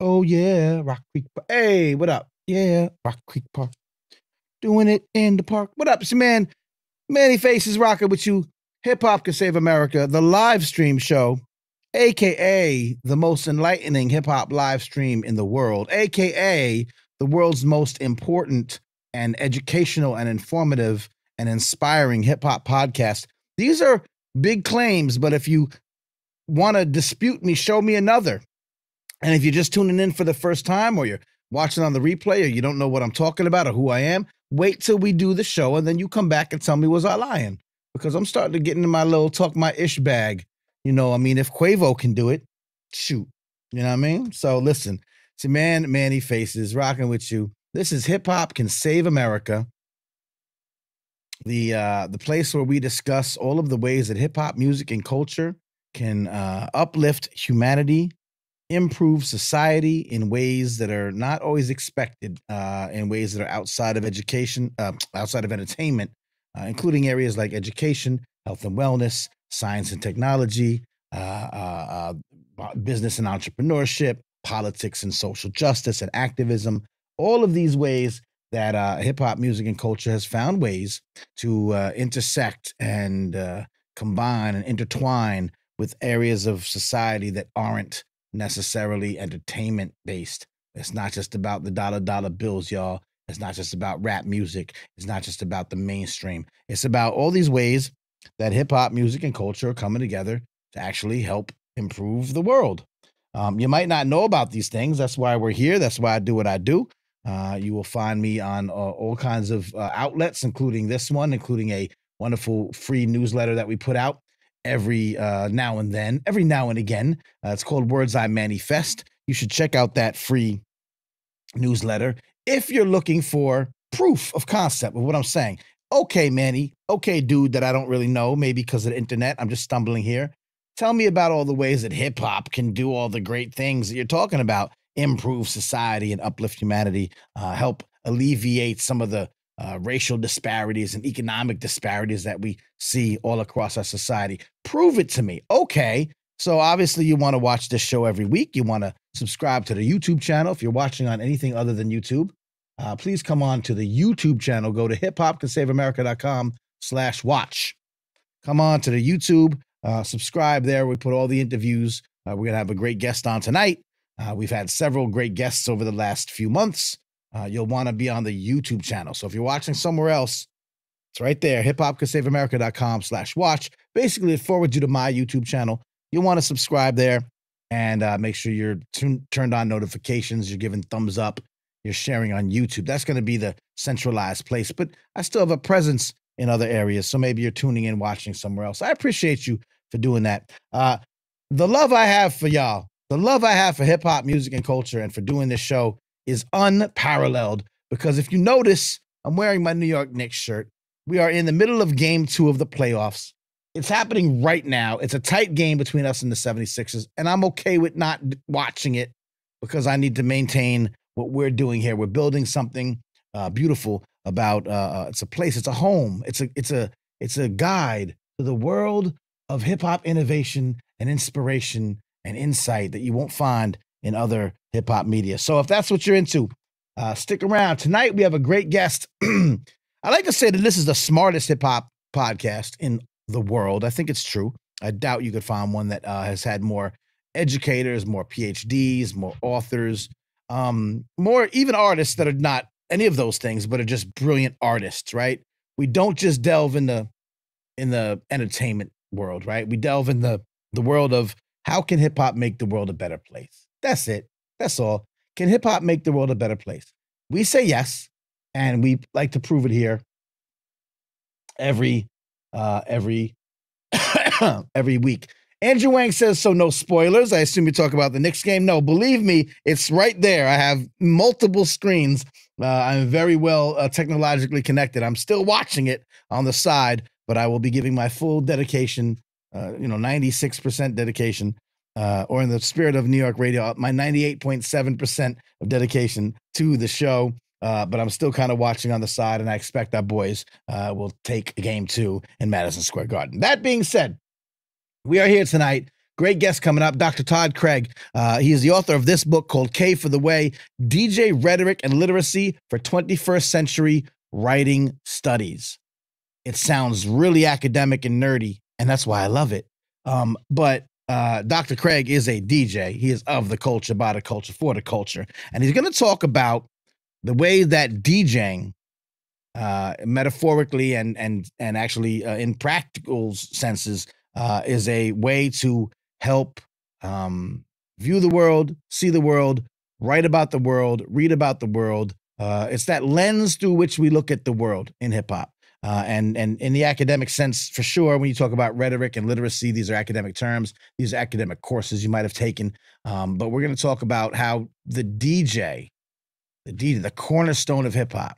Oh yeah, Rock Creek Park. Hey, what up? Yeah, Rock Creek Park. Doing it in the park. What up? It's your man, Manny Faces rocking with you. Hip Hop Can Save America, the live stream show, aka the most enlightening hip hop live stream in the world, aka the world's most important and educational and informative and inspiring hip hop podcast. These are big claims, but if you want to dispute me, show me another. And if you're just tuning in for the first time or you're watching on the replay or you don't know what I'm talking about or who I am, wait till we do the show and then you come back and tell me was I lying? Because I'm starting to get into my little talk my ish bag. If Quavo can do it, shoot. You know what I mean? So listen, it's your man, Manny Faces, rocking with you. This is Hip Hop Can Save America, the place where we discuss all of the ways that hip hop music and culture can uplift humanity, improve society in ways that are not always expected, in ways that are outside of education, outside of entertainment, including areas like education, health and wellness, science and technology, business and entrepreneurship, politics and social justice and activism. All of these ways that hip hop music and culture has found ways to intersect and combine and intertwine with areas of society that aren't necessarily entertainment based. It's not just about the dollar bills, y'all. It's not just about rap music. It's not just about the mainstream. It's about all these ways that hip hop music and culture are coming together to actually help improve the world. You might not know about these things. That's why we're here. That's why I do what I do. You will find me on all kinds of outlets, including this one, including a wonderful free newsletter that we put out every now and then, every now and again. It's called Words I Manifest. You should check out that free newsletter if you're looking for proof of concept of what I'm saying. Okay, Manny. Okay, dude that I don't really know, maybe because of the internet. I'm just stumbling here. Tell me about all the ways that hip hop can do all the great things that you're talking about, improve society and uplift humanity, help alleviate some of the racial disparities and economic disparities that we see all across our society. Prove it to me. Okay. So obviously you want to watch this show every week. You want to subscribe to the YouTube channel. If you're watching on anything other than YouTube, please come on to the YouTube channel. Go to hiphopcansaveamerica.com/watch. Come on to the YouTube, subscribe there. We put all the interviews. We're going to have a great guest on tonight. We've had several great guests over the last few months. You'll want to be on the YouTube channel. So if you're watching somewhere else, it's right there, hiphopcansaveamerica.com/watch. Basically, it forwards you to my YouTube channel. You'll want to subscribe there and make sure you're turned on notifications. You're giving thumbs up. You're sharing on YouTube. That's going to be the centralized place. But I still have a presence in other areas. So maybe you're tuning in, watching somewhere else. I appreciate you for doing that. The love I have for y'all, the love I have for hip hop music and culture and for doing this show is unparalleled, because if you notice, I'm wearing my New York Knicks shirt. We are in the middle of game 2 of the playoffs. It's happening right now. It's a tight game between us and the 76ers, and I'm okay with not watching it because I need to maintain what we're doing here. We're building something beautiful about it's a place, it's a home, it's a guide to the world of hip hop innovation and inspiration and insight that you won't find in other hip hop media. So if that's what you're into, stick around. Tonight we have a great guest. I like to say that this is the smartest hip hop podcast in the world. I think it's true. I doubt you could find one that has had more educators, more PhDs, more authors, more even artists that are not any of those things, but are just brilliant artists, right? We don't just delve in the entertainment world, right? We delve in the world of how can hip hop make the world a better place? That's it. That's all. Can hip hop make the world a better place? We say yes, and we like to prove it here every every week. Andrew Wang says, so no spoilers. I assume you talk about the Knicks game. No, believe me, it's right there. I have multiple screens. I'm very well technologically connected. I'm still watching it on the side, but I will be giving my full dedication, 96% dedication, or in the spirit of New York radio, my 98.7% of dedication to the show. But I'm still kind of watching on the side, and I expect our boys will take game 2 in Madison Square Garden. That being said, we are here tonight Great guest coming up, Dr. Todd Craig. He is the author of this book called K for the Way, DJ Rhetoric and Literacy for 21st Century Writing Studies. It sounds really academic and nerdy, and that's why I love it. But Dr. Craig is a DJ. He is of the culture, by the culture, for the culture. And he's going to talk about the way that DJing, metaphorically and actually in practical senses, is a way to help view the world, see the world, write about the world, read about the world. It's that lens through which we look at the world in hip hop. And in the academic sense, for sure, when you talk about rhetoric and literacy, these are academic terms. These are academic courses you might have taken. But we're going to talk about how the DJ, the cornerstone of hip hop,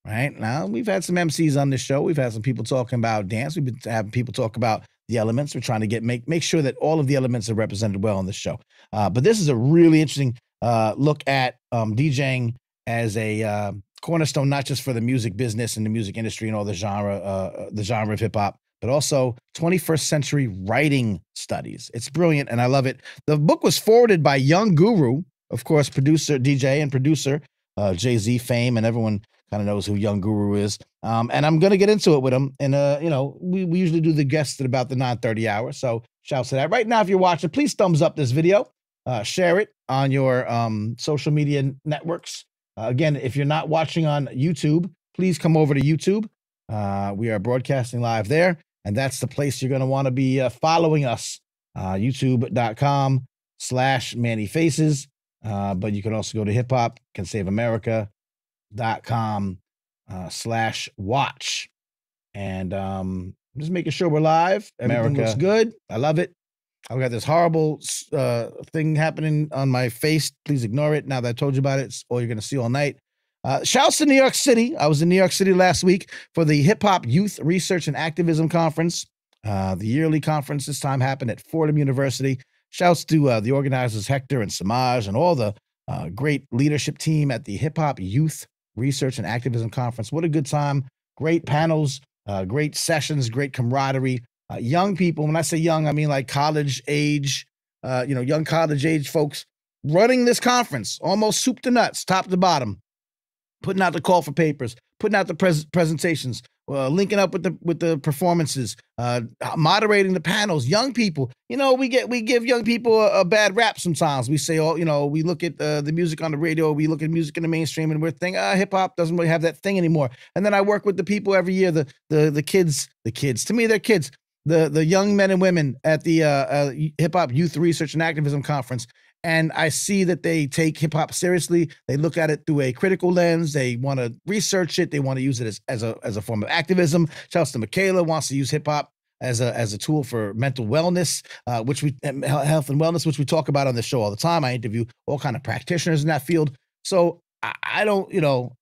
right? Now, we've had some MCs on this show. We've had some people talking about dance. We've been having people talk about the elements. We're trying to make sure that all of the elements are represented well on this show. But this is a really interesting look at DJing as a cornerstone, not just for the music business and the music industry and all the genre of hip hop, but also 21st century writing studies. It's brilliant, and I love it. The book was forwarded by Young Guru, of course, producer, DJ, and producer, Jay-Z fame, and everyone kind of knows who Young Guru is. And I'm going to get into it with him. And, we usually do the guests at about the 9:30 hour. So shouts to that. Right now, if you're watching, please thumbs up this video, share it on your social media networks. Again, if you're not watching on YouTube, please come over to YouTube. We are broadcasting live there. And that's the place you're going to want to be following us, youtube.com/Manny Faces. But you can also go to hiphopcansaveamerica.com/watch. And just making sure we're live. Everything looks good. I love it. I've got this horrible thing happening on my face. Please ignore it. Now that I told you about it, it's all you're going to see all night. Shouts to New York City. I was in New York City last week for the Hip-Hop Youth Research and Activism Conference. The yearly conference this time happened at Fordham University. Shouts to the organizers, Hector and Samaj, and all the great leadership team at the Hip-Hop Youth Research and Activism Conference. What a good time. Great panels, great sessions, great camaraderie. Young people, when I say young, I mean like college age, young college age folks running this conference, almost soup to nuts, top to bottom, putting out the call for papers, putting out the presentations, linking up with the performances, moderating the panels. Young people, we give young people a bad rap sometimes. We say, we look at the music on the radio, we look at music in the mainstream, and we're thinking, hip hop doesn't really have that thing anymore. And then I work with the people every year, the kids. To me, they're kids. The young men and women at the Hip-Hop Youth Research and Activism Conference, and I see that they take hip-hop seriously. They look at it through a critical lens. They want to research it. They want to use it as a form of activism. Shouts to Michaela, wants to use hip-hop as a tool for mental wellness, health and wellness, which we talk about on the show all the time. I interview all kind of practitioners in that field. So I don't,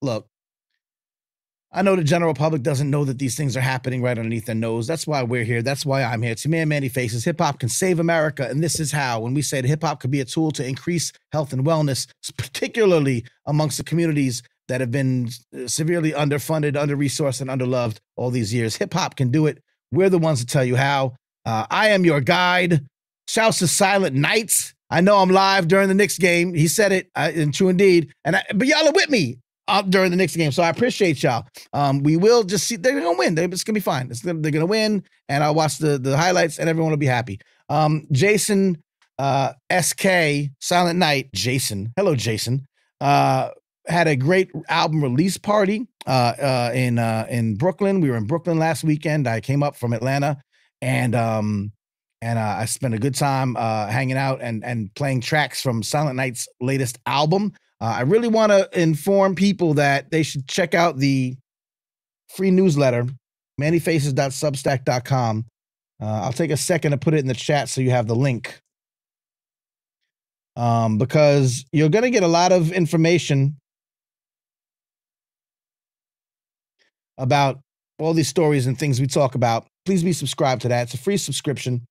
look, I know the general public doesn't know that these things are happening right underneath their nose. That's why we're here. That's why I'm here. It's me and Manny Faces. Hip-hop can save America, and this is how. When we say that hip-hop could be a tool to increase health and wellness, particularly amongst the communities that have been severely underfunded, under-resourced, and underloved all these years. Hip-hop can do it. We're the ones to tell you how. I am your guide. Shouts to Silent Nights. I know I'm live during the Knicks game. He said it, and true indeed. But y'all are with me during the Knicks game, so I appreciate y'all. We will just see. They're gonna win. It's gonna be fine. They're gonna win, and I'll watch the highlights, and everyone will be happy. Jason SK Silent Night. Jason, hello, Jason. Had a great album release party in Brooklyn. We were in Brooklyn last weekend. I came up from Atlanta, and I spent a good time hanging out and playing tracks from Silent Night's latest album. I really want to inform people that they should check out the free newsletter, mannyfaces.substack.com. I'll take a second to put it in the chat so you have the link. Because you're going to get a lot of information about all these stories and things we talk about. Please be subscribed to that. It's a free subscription.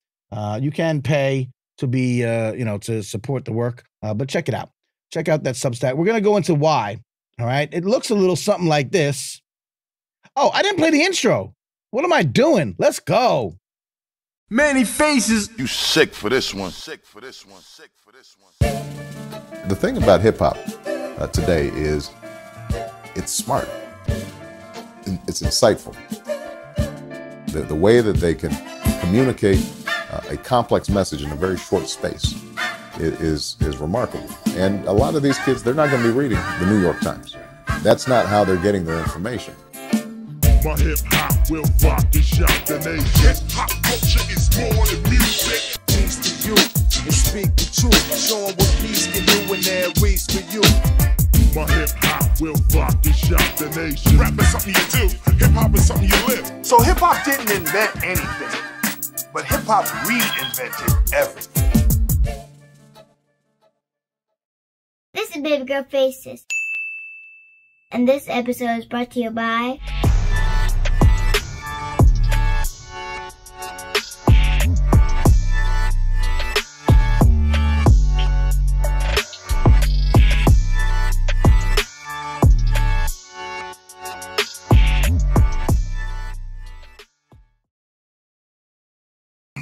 You can pay to be, to support the work, but check it out. Check out that Substack. We're going to go into why. All right. It looks a little something like this. Oh, I didn't play the intro. What am I doing? Let's go. Manny Faces. You sick for this one. Sick for this one. Sick for this one. The thing about hip-hop today is it's smart. It's insightful. The way that they can communicate a complex message in a very short space is remarkable. And a lot of these kids, they're not going to be reading the New York Times. That's not how they're getting their information. My hip-hop will rock and shock the nation. Hip-hop culture is more than music. Peace to you and speak the truth. Show 'em what peace can do in their ways for you. My hip-hop will rock and shock the nation. Rap is something you do. Hip-hop is something you live. So hip-hop didn't invent anything, but hip-hop reinvented everything. This is Baby Girl Faces. And this episode is brought to you by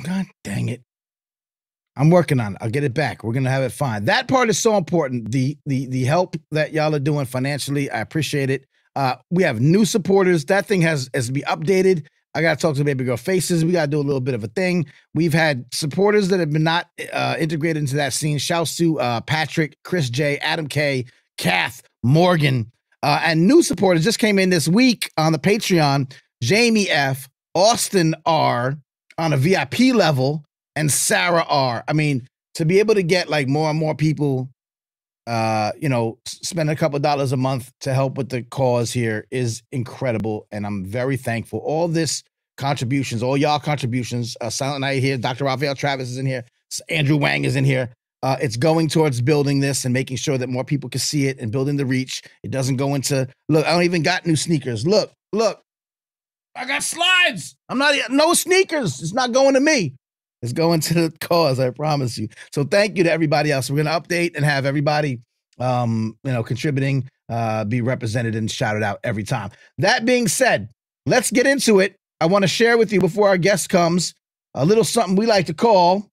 God dang it. I'm working on it. I'll get it back. We're going to have it fine. That part is so important. The help that y'all are doing financially, I appreciate it. We have new supporters. That thing has to be updated. I got to talk to Baby Girl Faces. We got to do a little bit of a thing. We've had supporters that have been not integrated into that scene. Shouts to Patrick, Chris J, Adam K, Kath, Morgan, and new supporters just came in this week on the Patreon. Jamie F, Austin R on a VIP level, and Sarah R. I mean, to be able to get like more and more people, spend a couple of dollars a month to help with the cause here is incredible. And I'm very thankful. All this contributions, all y'all contributions, Silent Night here, Dr. Raphael Travis is in here, Andrew Wang is in here. It's going towards building this and making sure that more people can see it and building the reach. It doesn't go into, look, I don't even got new sneakers. Look, I got slides. No sneakers. It's not going to me. It's going to the cause, I promise you. So thank you to everybody else. We're going to update and have everybody, contributing, be represented and shouted out every time. That being said, let's get into it. I want to share with you before our guest comes a little something we like to call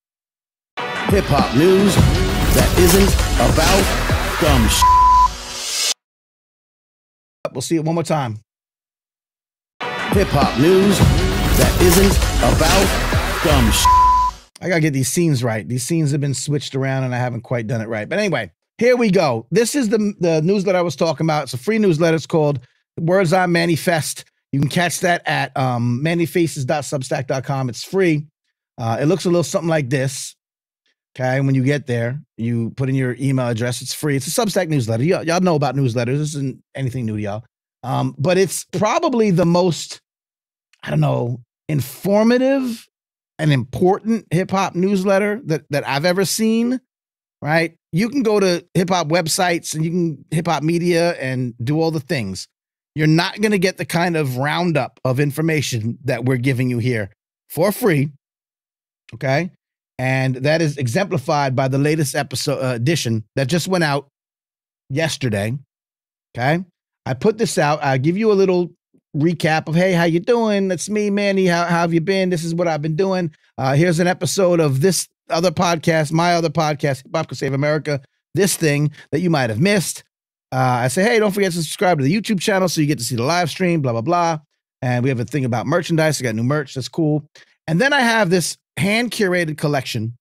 hip-hop news that isn't about dumb shit. We'll see it one more time. Hip-hop news that isn't about dumb shit. I gotta get these scenes right. These scenes have been switched around and I haven't quite done it right. But anyway, here we go. This is the newsletter I was talking about. It's a free newsletter. It's called Words on Manifest. You can catch that at mannyfaces.substack.com. It's free. It looks a little something like this. Okay, when you get there, you put in your email address. It's free. It's a Substack newsletter. Y'all know about newsletters. This isn't anything new to y'all. But it's probably the most, informative and important hip-hop newsletter that I've ever seen, right? You can go to hip-hop websites and you can hip-hop media and do all the things. You're not going to get the kind of roundup of information that we're giving you here for free, okay? And that is exemplified by the latest edition that just went out yesterday, okay? I put this out. I give you a little recap of, hey, how you doing? That's me, Manny. How have you been? This is what I've been doing. Here's an episode of this other podcast, my other podcast, Hip-Hop Can Save America, this thing that you might have missed. I say, hey, don't forget to subscribe to the YouTube channel so you get to see the live stream, blah, blah, blah. And we have a thing about merchandise. I got new merch. That's cool. And then I have this hand-curated collection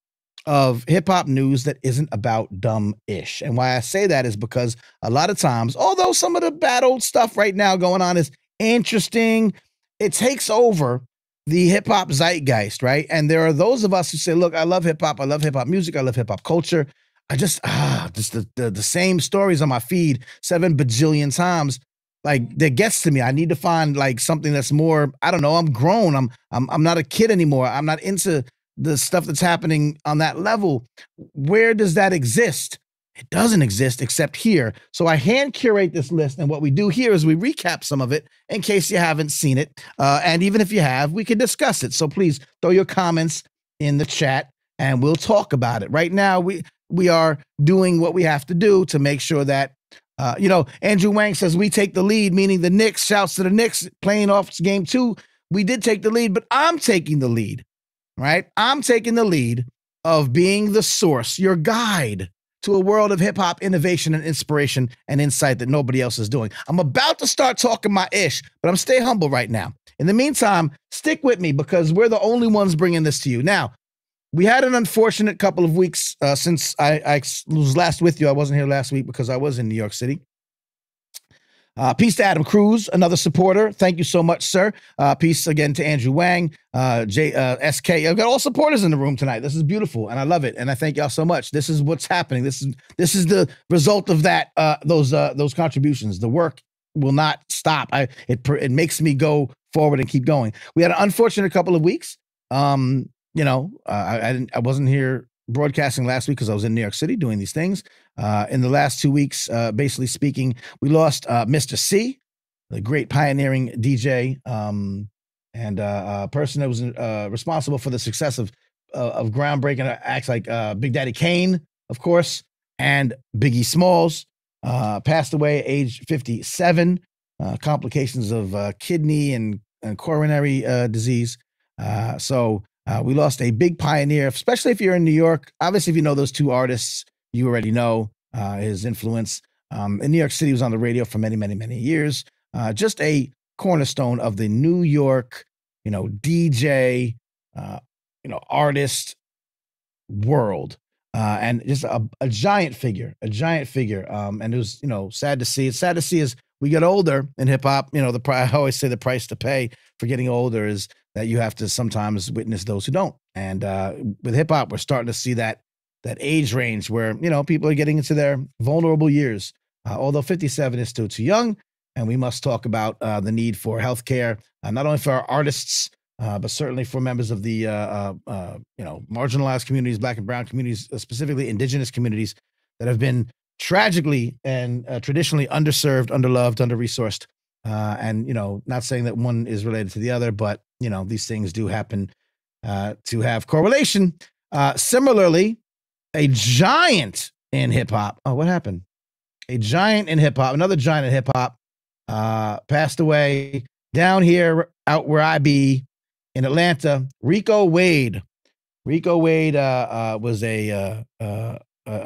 of hip-hop news that isn't about dumb-ish. And why I say that is because a lot of times, although some of the bad old stuff right now going on is interesting, it takes over the hip-hop zeitgeist, right? And there are those of us who say, look, I love hip-hop music, I love hip-hop culture. I just the same stories on my feed 7 bajillion times, like, that gets to me. I need to find like something that's more, I'm grown. I'm not a kid anymore. I'm not into the stuff that's happening on that level. Where does that exist? It doesn't exist except here. So I hand curate this list, and what we do here is we recap some of it in case you haven't seen it. And even if you have, we can discuss it. So please throw your comments in the chat and we'll talk about it. Right now, we are doing what we have to do to make sure that, Andrew Wang says we take the lead, meaning the Knicks. Shouts to the Knicks playing off game 2. We did take the lead, but I'm taking the lead. right? I'm taking the lead of being the source, your guide to a world of hip hop innovation and inspiration and insight that nobody else is doing. I'm about to start talking my ish, but I'm stay humble right now. In the meantime, stick with me because we're the only ones bringing this to you. Now, we had an unfortunate couple of weeks since I was last with you. I wasn't here last week because I was in New York City. Peace to Adam Cruz, another supporter. Thank you so much, sir. Peace again to Andrew Wang, SK. I've got all supporters in the room tonight. This is beautiful, and I love it. And I thank y'all so much. This is what's happening. This is the result of that. Those contributions. The work will not stop. It makes me go forward and keep going. We had an unfortunate couple of weeks. I wasn't here broadcasting last week because I was in New York City doing these things. In the last 2 weeks, basically speaking, we lost Mr. C, the great pioneering DJ and person that was responsible for the success of groundbreaking acts like Big Daddy Kane, of course, and Biggie Smalls. Passed away at age 57, complications of kidney and coronary disease. So we lost a big pioneer, especially if you're in New York. Obviously, if you know those two artists, you already know his influence. In New York City, he was on the radio for many, many, many years. Just a cornerstone of the New York, DJ, artist world. And just a giant figure. And it was, sad to see. It's sad to see as we get older in hip hop, I always say the price to pay for getting older is that you have to sometimes witness those who don't. And with hip hop, we're starting to see that age range where, people are getting into their vulnerable years. Although 57 is still too young, and we must talk about the need for healthcare, not only for our artists, but certainly for members of the marginalized communities, Black and brown communities, specifically indigenous communities that have been tragically and traditionally underserved, underloved, under-resourced. And not saying that one is related to the other, but these things do happen to have correlation. Similarly, a giant in hip hop. Oh, what happened? A giant in hip hop, another giant in hip hop, passed away down here, out where I be in Atlanta. Rico Wade. Rico Wade was a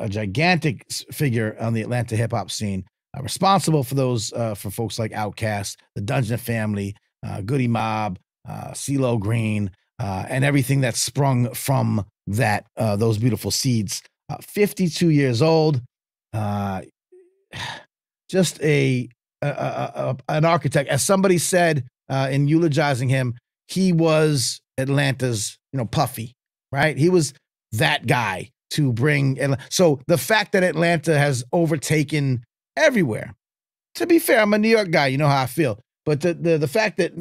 gigantic figure on the Atlanta hip hop scene, responsible for those for folks like Outkast, the Dungeon Family, Goody Mob, CeeLo Green, and everything that sprung from that those beautiful seeds. 52 years old, just an architect. As somebody said in eulogizing him, he was Atlanta's, Puffy, right? He was that guy to bring. So the fact that Atlanta has overtaken everywhere, to be fair, I'm a New York guy, you know how I feel. But the fact that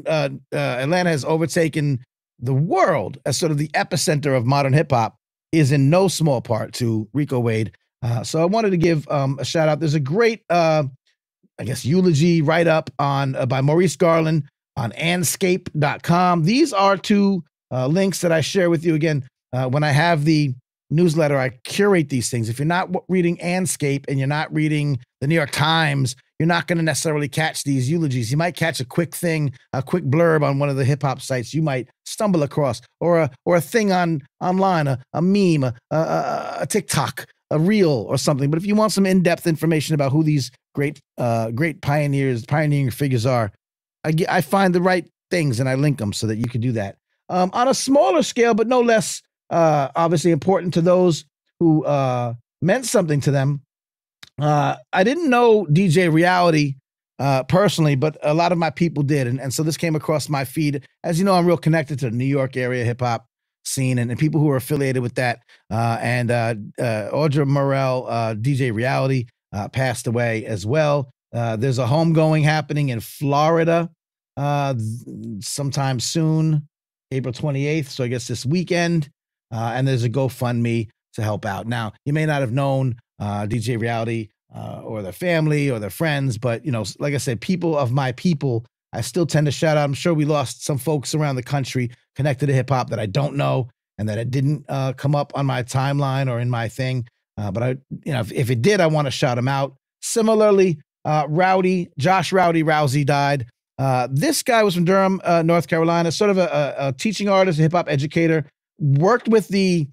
Atlanta has overtaken the world as sort of the epicenter of modern hip hop is in no small part to Rico Wade. So I wanted to give a shout out. There's a great, eulogy write up on by Maurice Garland on anscape.com. These are two links that I share with you. Again, when I have the newsletter, I curate these things. If you're not reading Anscape and you're not reading the New York Times, you're not going to necessarily catch these eulogies. You might catch a quick thing, a quick blurb on one of the hip hop sites you might stumble across, or a thing online, a meme, a TikTok, a reel or something. But if you want some in-depth information about who these great pioneering figures are, I find the right things and I link them so that you can do that. On a smaller scale, but no less obviously important to those who meant something to them. I didn't know DJ Reality personally, but a lot of my people did. And so this came across my feed. As you know, I'm real connected to the New York area hip hop scene and people who are affiliated with that. And Audra Morel, DJ Reality, passed away as well. There's a homegoing happening in Florida sometime soon, April 28th. So I guess this weekend. And there's a GoFundMe to help out. Now, you may not have known DJ Reality or their family or their friends, but, like I said, people of my people, I still tend to shout out. I'm sure we lost some folks around the country connected to hip hop that I don't know and that it didn't come up on my timeline or in my thing. But if it did, I want to shout them out. Similarly, Josh Rowdy Rousey died. This guy was from Durham, North Carolina, sort of a teaching artist, a hip hop educator, worked with the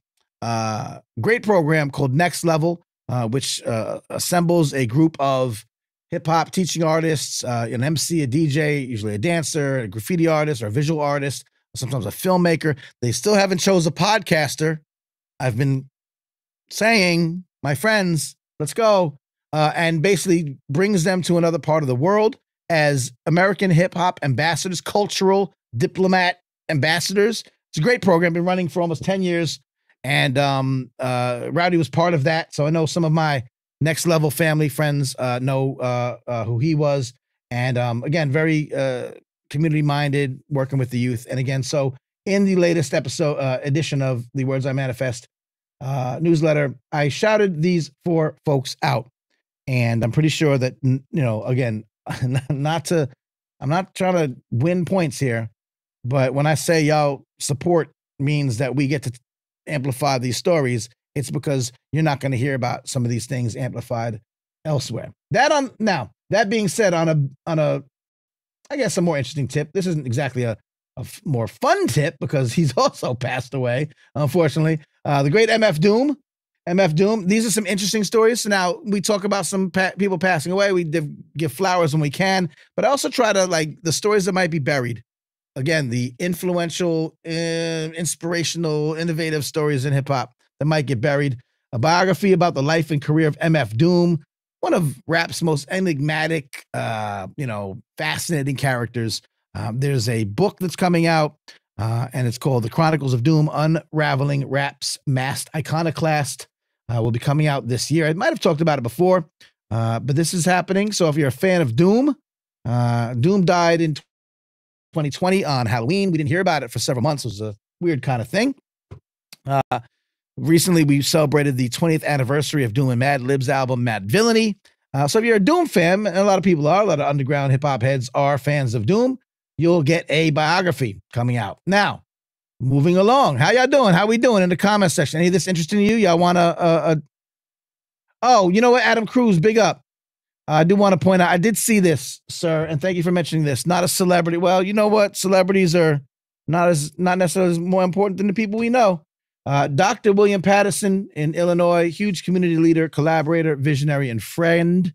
great program called Next Level, which assembles a group of hip hop teaching artists, an MC, a DJ, usually a dancer, a graffiti artist, or a visual artist, sometimes a filmmaker. They still haven't chose a podcaster. I've been saying, my friends, let's go, and basically brings them to another part of the world as American hip hop ambassadors, cultural diplomat ambassadors. It's a great program, been running for almost 10 years. And Rowdy was part of that. So I know some of my Next Level family friends know who he was. And again, very community minded, working with the youth. And again, so in the latest edition of the Words I Manifest newsletter, I shouted these 4 folks out. And I'm pretty sure that, again, I'm not trying to win points here, but when I say y'all support means that we get to amplify these stories, it's because you're not going to hear about some of these things amplified elsewhere. That being said, on a I guess a more interesting tip. This isn't exactly a more fun tip because he's also passed away, unfortunately. The great MF Doom. These are some interesting stories. So now we talk about some people passing away. We give flowers when we can, but I also try to the stories that might be buried. Again, the influential, inspirational, innovative stories in hip hop that might get buried. A biography about the life and career of MF Doom, one of rap's most enigmatic, fascinating characters. There's a book that's coming out, and it's called The Chronicles of Doom, Unraveling Rap's Masked Iconoclast. Will be coming out this year. I might have talked about it before, but this is happening. So if you're a fan of Doom, Doom died in 2020 on Halloween. We didn't hear about it for several months. It was a weird kind of thing. Recently, we celebrated the 20th anniversary of Doom and Mad Lib's album, Mad Villainy. So if you're a Doom fan, and a lot of people are, a lot of underground hip-hop heads are fans of Doom, you'll get a biography coming out. Now, moving along. How y'all doing? How we doing in the comment section? Any of this interesting to you? Y'all want to, oh, you know what? Adam Cruz, big up. I do want to point out, I did see this, sir, and thank you for mentioning this. Not a celebrity. Well, you know what? Celebrities are not necessarily more important than the people we know. Dr. William Patterson in Illinois, huge community leader, collaborator, visionary, and friend.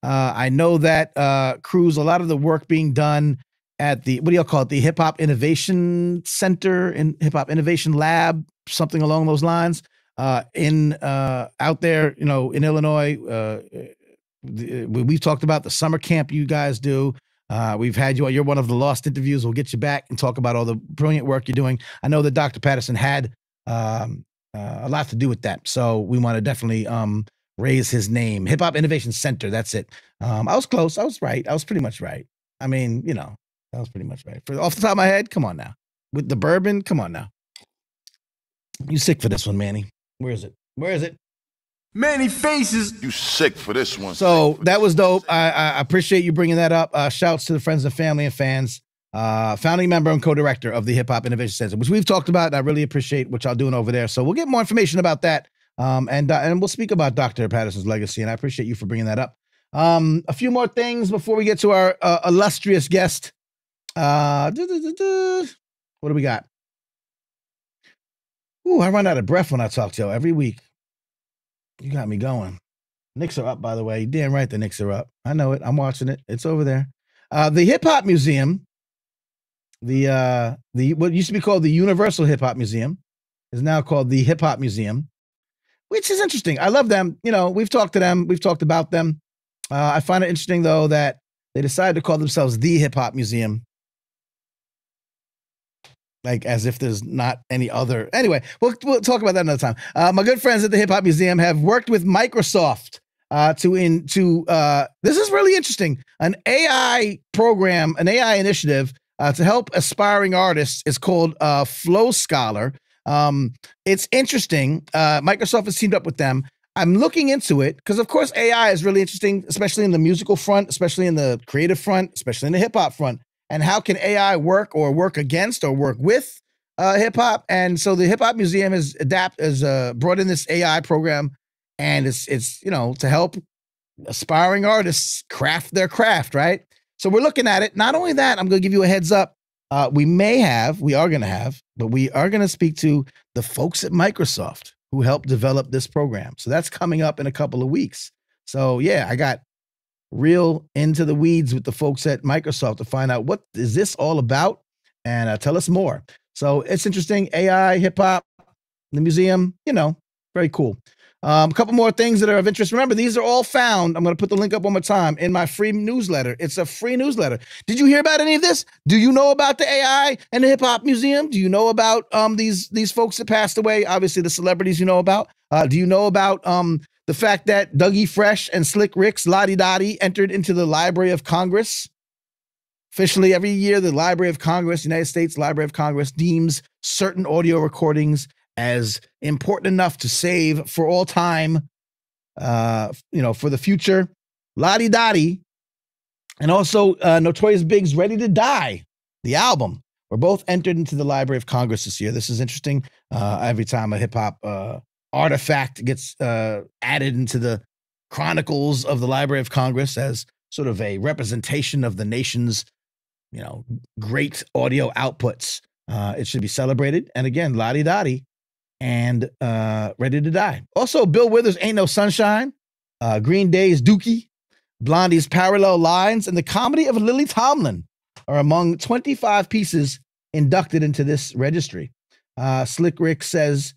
I know that Cruz, a lot of the work being done at the, what do y'all call it? The Hip-Hop Innovation Center and Hip-Hop Innovation Lab, something along those lines, out there, in Illinois. We've talked about the summer camp you guys do. We've had you, you're one of the lost interviews. We'll get you back and talk about all the brilliant work you're doing. I know that Dr. Patterson had a lot to do with that. So we want to definitely raise his name. Hip-Hop Innovation Center, that's it. I was close. I was right. I was pretty much right. I mean, that was pretty much right. Off the top of my head, come on now. With the bourbon, come on now. You sick for this one, Manny. Where is it? Manny Faces. You sick for this one. So that was dope. I appreciate you bringing that up. Shouts to the friends and family and fans. Founding member and co-director of the Hip-Hop Innovation Center, which we've talked about, and I really appreciate what y'all doing over there. So we'll get more information about that. And we'll speak about Dr. Patterson's legacy, and I appreciate you for bringing that up. A few more things before we get to our illustrious guest. What do we got? Ooh, I run out of breath when I talk to you every week. You got me going. Knicks are up, by the way. You're damn right the Knicks are up. I know it. I'm watching it. It's over there. The Hip Hop Museum, the what used to be called the Universal Hip Hop Museum, is now called the Hip Hop Museum, which is interesting. I love them. We've talked to them. We've talked about them. I find it interesting, though, that they decided to call themselves the Hip Hop Museum. Like as if there's not any other. Anyway, we'll talk about that another time. My good friends at the Hip Hop Museum have worked with Microsoft this is really interesting. An AI program, an AI initiative to help aspiring artists is called Flow Scholar. It's interesting. Microsoft has teamed up with them. I'm looking into it because, of course, AI is really interesting, especially in the musical front, especially in the creative front, especially in the hip hop front. And how can AI work or work against or work with hip hop? And so the Hip Hop Museum has brought in this AI program, and it's to help aspiring artists craft their craft, right? So we're looking at it. Not only that, I'm going to give you a heads up. we are going to have, but we are going to speak to the folks at Microsoft who helped develop this program. So that's coming up in a couple of weeks. So yeah, I got real into the weeds with the folks at Microsoft to find out what is this all about and tell us more. So it's interesting. AI, hip hop, the museum, very cool. A couple more things that are of interest. Remember, these are all found. I'm going to put the link up one more time in my free newsletter. It's a free newsletter. Did you hear about any of this? Do you know about the AI and the Hip Hop Museum? Do you know about these folks that passed away? Obviously, the celebrities you know about. Do you know about the fact that Dougie Fresh and Slick Rick's Lottie Dottie entered into the Library of Congress? Officially, every year, the Library of Congress, United States Library of Congress, deems certain audio recordings as important enough to save for all time, for the future. Lottie Dottie and also Notorious Big's Ready to Die, the album, were both entered into the Library of Congress this year. This is interesting. Every time a hip-hop artifact gets added into the chronicles of the Library of Congress as sort of a representation of the nation's, great audio outputs, it should be celebrated. And again, Lottie Dottie and Ready to Die. Also, Bill Withers' Ain't No Sunshine, Green Day's Dookie, Blondie's Parallel Lines, and the comedy of Lily Tomlin are among 25 pieces inducted into this registry. Slick Rick says,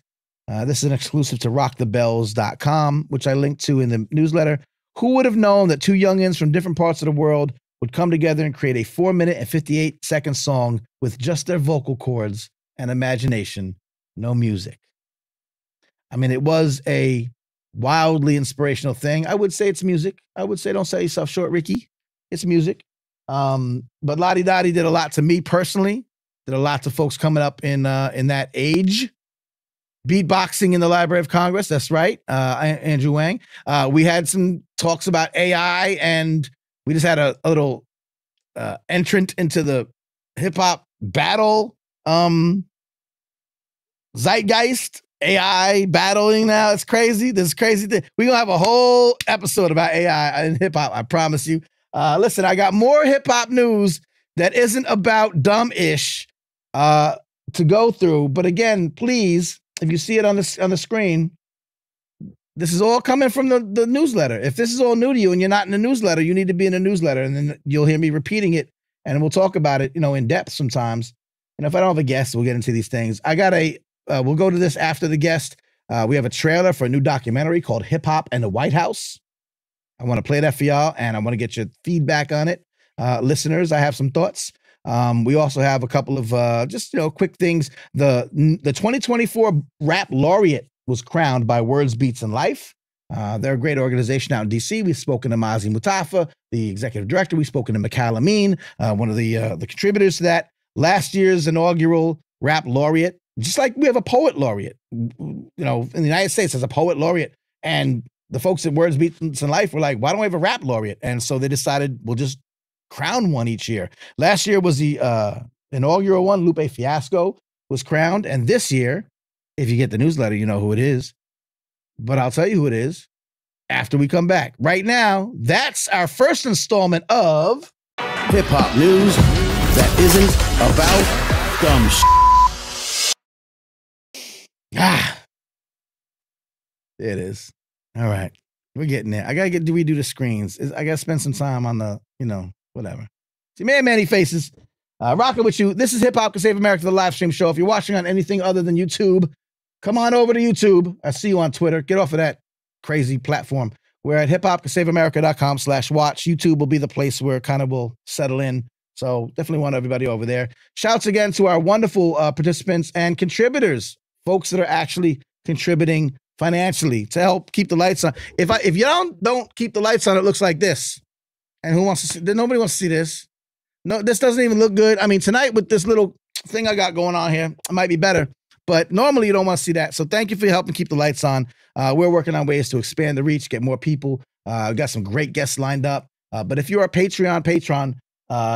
this is an exclusive to rockthebells.com, which I linked to in the newsletter. Who would have known that two youngins from different parts of the world would come together and create a 4-minute and 58-second song with just their vocal cords and imagination, no music? I mean, it was a wildly inspirational thing. I would say it's music. I would say don't sell yourself short, Ricky. It's music. But Lottie Dottie did a lot to me personally, did a lot to folks coming up in that age. Beatboxing in the Library of Congress. That's right. Andrew Wang. We had some talks about AI, and we just had a little entrant into the hip hop battle. Zeitgeist, AI battling now. It's crazy. This crazy thing. We're going to have a whole episode about AI and hip hop. I promise you. Listen, I got more hip hop news that isn't about dumb-ish to go through. But again, please, if you see it on the screen, this is all coming from the newsletter. If this is all new to you and you're not in the newsletter, you need to be in the newsletter, and then you'll hear me repeating it, and we'll talk about it, in depth sometimes. If I don't have a guest, we'll get into these things. I got we'll go to this after the guest. We have a trailer for a new documentary called Hip-Hop and the White House. I want to play that for y'all, and I want to get your feedback on it. Listeners, I have some thoughts. We also have a couple of quick things. The 2024 Rap Laureate was crowned by Words, Beats, and Life. They're a great organization out in D.C. We've spoken to Mazi Mutafa, the executive director. We've spoken to Mikhail Amin, one of the contributors to that. Last year's inaugural Rap Laureate, just like we have a Poet Laureate, in the United States, there's a Poet Laureate. And the folks at Words, Beats, and Life were like, why don't we have a Rap Laureate? And so they decided we'll just crown one each year. Last year was the inaugural one. Lupe Fiasco was crowned. And this year, if you get the newsletter, you know who it is. But I'll tell you who it is after we come back. Right now, that's our first installment of hip-hop news that isn't about dumb shit. It is. All right. We're getting there. I got to redo the screens. I got to spend some time on the, whatever. See, Manny Faces. Rocking with you. This is Hip-Hop Can Save America, the live stream show. If you're watching on anything other than YouTube, come on over to YouTube. I see you on Twitter. Get off of that crazy platform. We're at hiphopcansaveamerica.com/watch. YouTube will be the place where it kind of will settle in. So definitely want everybody over there. Shouts again to our wonderful participants and contributors, folks that are actually contributing financially to help keep the lights on. If you don't keep the lights on, it looks like this. And who wants to see? Nobody wants to see this. No, this doesn't even look good. I mean, tonight with this little thing I got going on here, it might be better. But normally you don't want to see that. So thank you for helping keep the lights on. We're working on ways to expand the reach, get more people. We've got some great guests lined up. But if you're a patron,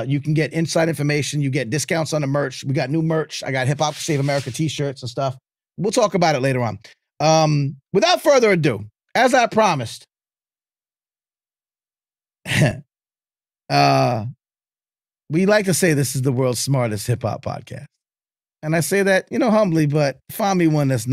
you can get inside information. You get discounts on the merch. We got new merch. I got Hip-Hop Save America t-shirts and stuff. We'll talk about it later on. Without further ado, as I promised, we we like to say this is the world's smartest hip hop podcast. And I say that, humbly, but find me one that's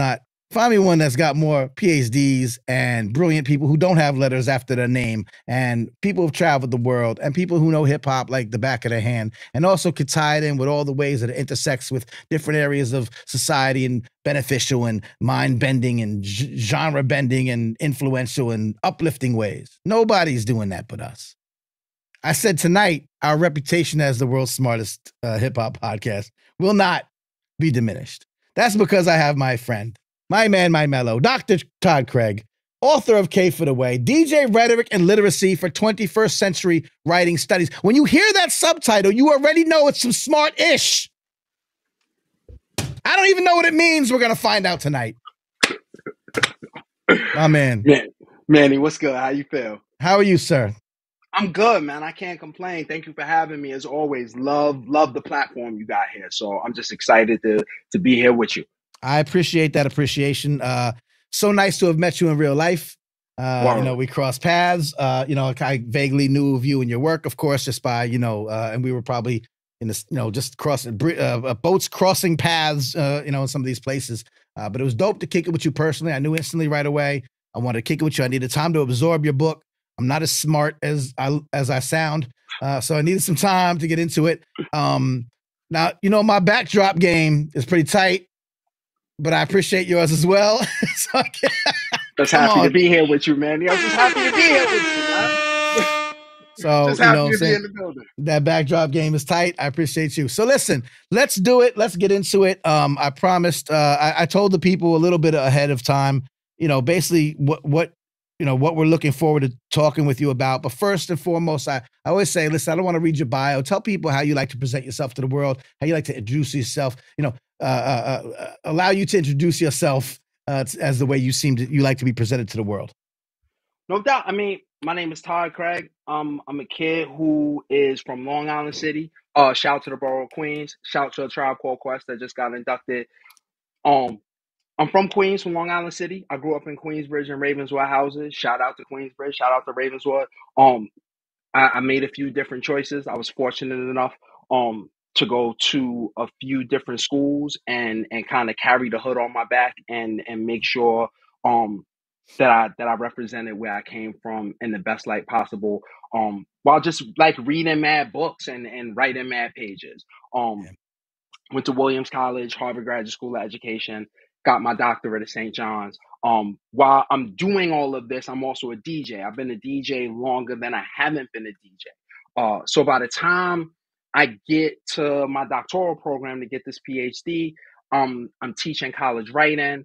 got more PhDs and brilliant people who don't have letters after their name, and people who've traveled the world, and people who know hip hop like the back of their hand, and also could tie it in with all the ways that it intersects with different areas of society and beneficial and mind bending and genre bending and influential and uplifting ways. Nobody's doing that but us. I said tonight, our reputation as the world's smartest hip hop podcast will not be diminished. That's because I have my friend, my man, my mellow, Dr. Todd Craig, author of K for the Way, DJ Rhetoric and Literacy for 21st Century Writing Studies. When you hear that subtitle, you already know it's some smart-ish. I don't even know what it means. We're going to find out tonight. My man. Manny, what's good? How you feel? How are you, sir? I'm good, man. I can't complain. Thank you for having me. As always, love the platform you got here. So I'm just excited to be here with you. I appreciate that appreciation. So nice to have met you in real life. We crossed paths. I vaguely knew of you and your work, of course, just by, and we were probably in this, just crossing boats crossing paths, in some of these places. But it was dope to kick it with you personally. I knew instantly right away. I wanted to kick it with you. I needed time to absorb your book. I'm not as smart as I sound, so I needed some time to get into it. Now, my backdrop game is pretty tight, but I appreciate yours as well. So just happy to be here with you, man. I'm just happy to be here with you, man. So, just happy to be in the building. That backdrop game is tight. I appreciate you. So listen, let's do it. Let's get into it. I promised, I told the people a little bit ahead of time, basically what we're looking forward to talking with you about. But first and foremost, I always say, listen, I don't want to read your bio. Tell people how you like to present yourself to the world, how you like to introduce yourself, allow you to introduce yourself as the way you like to be presented to the world. No doubt. I mean, my name is Todd Craig. I'm a kid who is from Long Island City. Shout out to the borough of Queens. Shout out to a Tribe Called Quest that just got inducted. I'm from Queens, from Long Island City. I grew up in Queensbridge and Ravenswood Houses. Shout out to Queensbridge. Shout out to Ravenswood. I made a few different choices. I was fortunate enough to go to a few different schools and kind of carry the hood on my back and make sure that I represented where I came from in the best light possible. While just like reading mad books and writing mad pages. Went to Williams College, Harvard Graduate School of Education. Got my doctorate at St. John's. While I'm doing all of this, I'm also a DJ. I've been a DJ longer than I haven't been a DJ. So by the time I get to my doctoral program to get this PhD, I'm teaching college writing.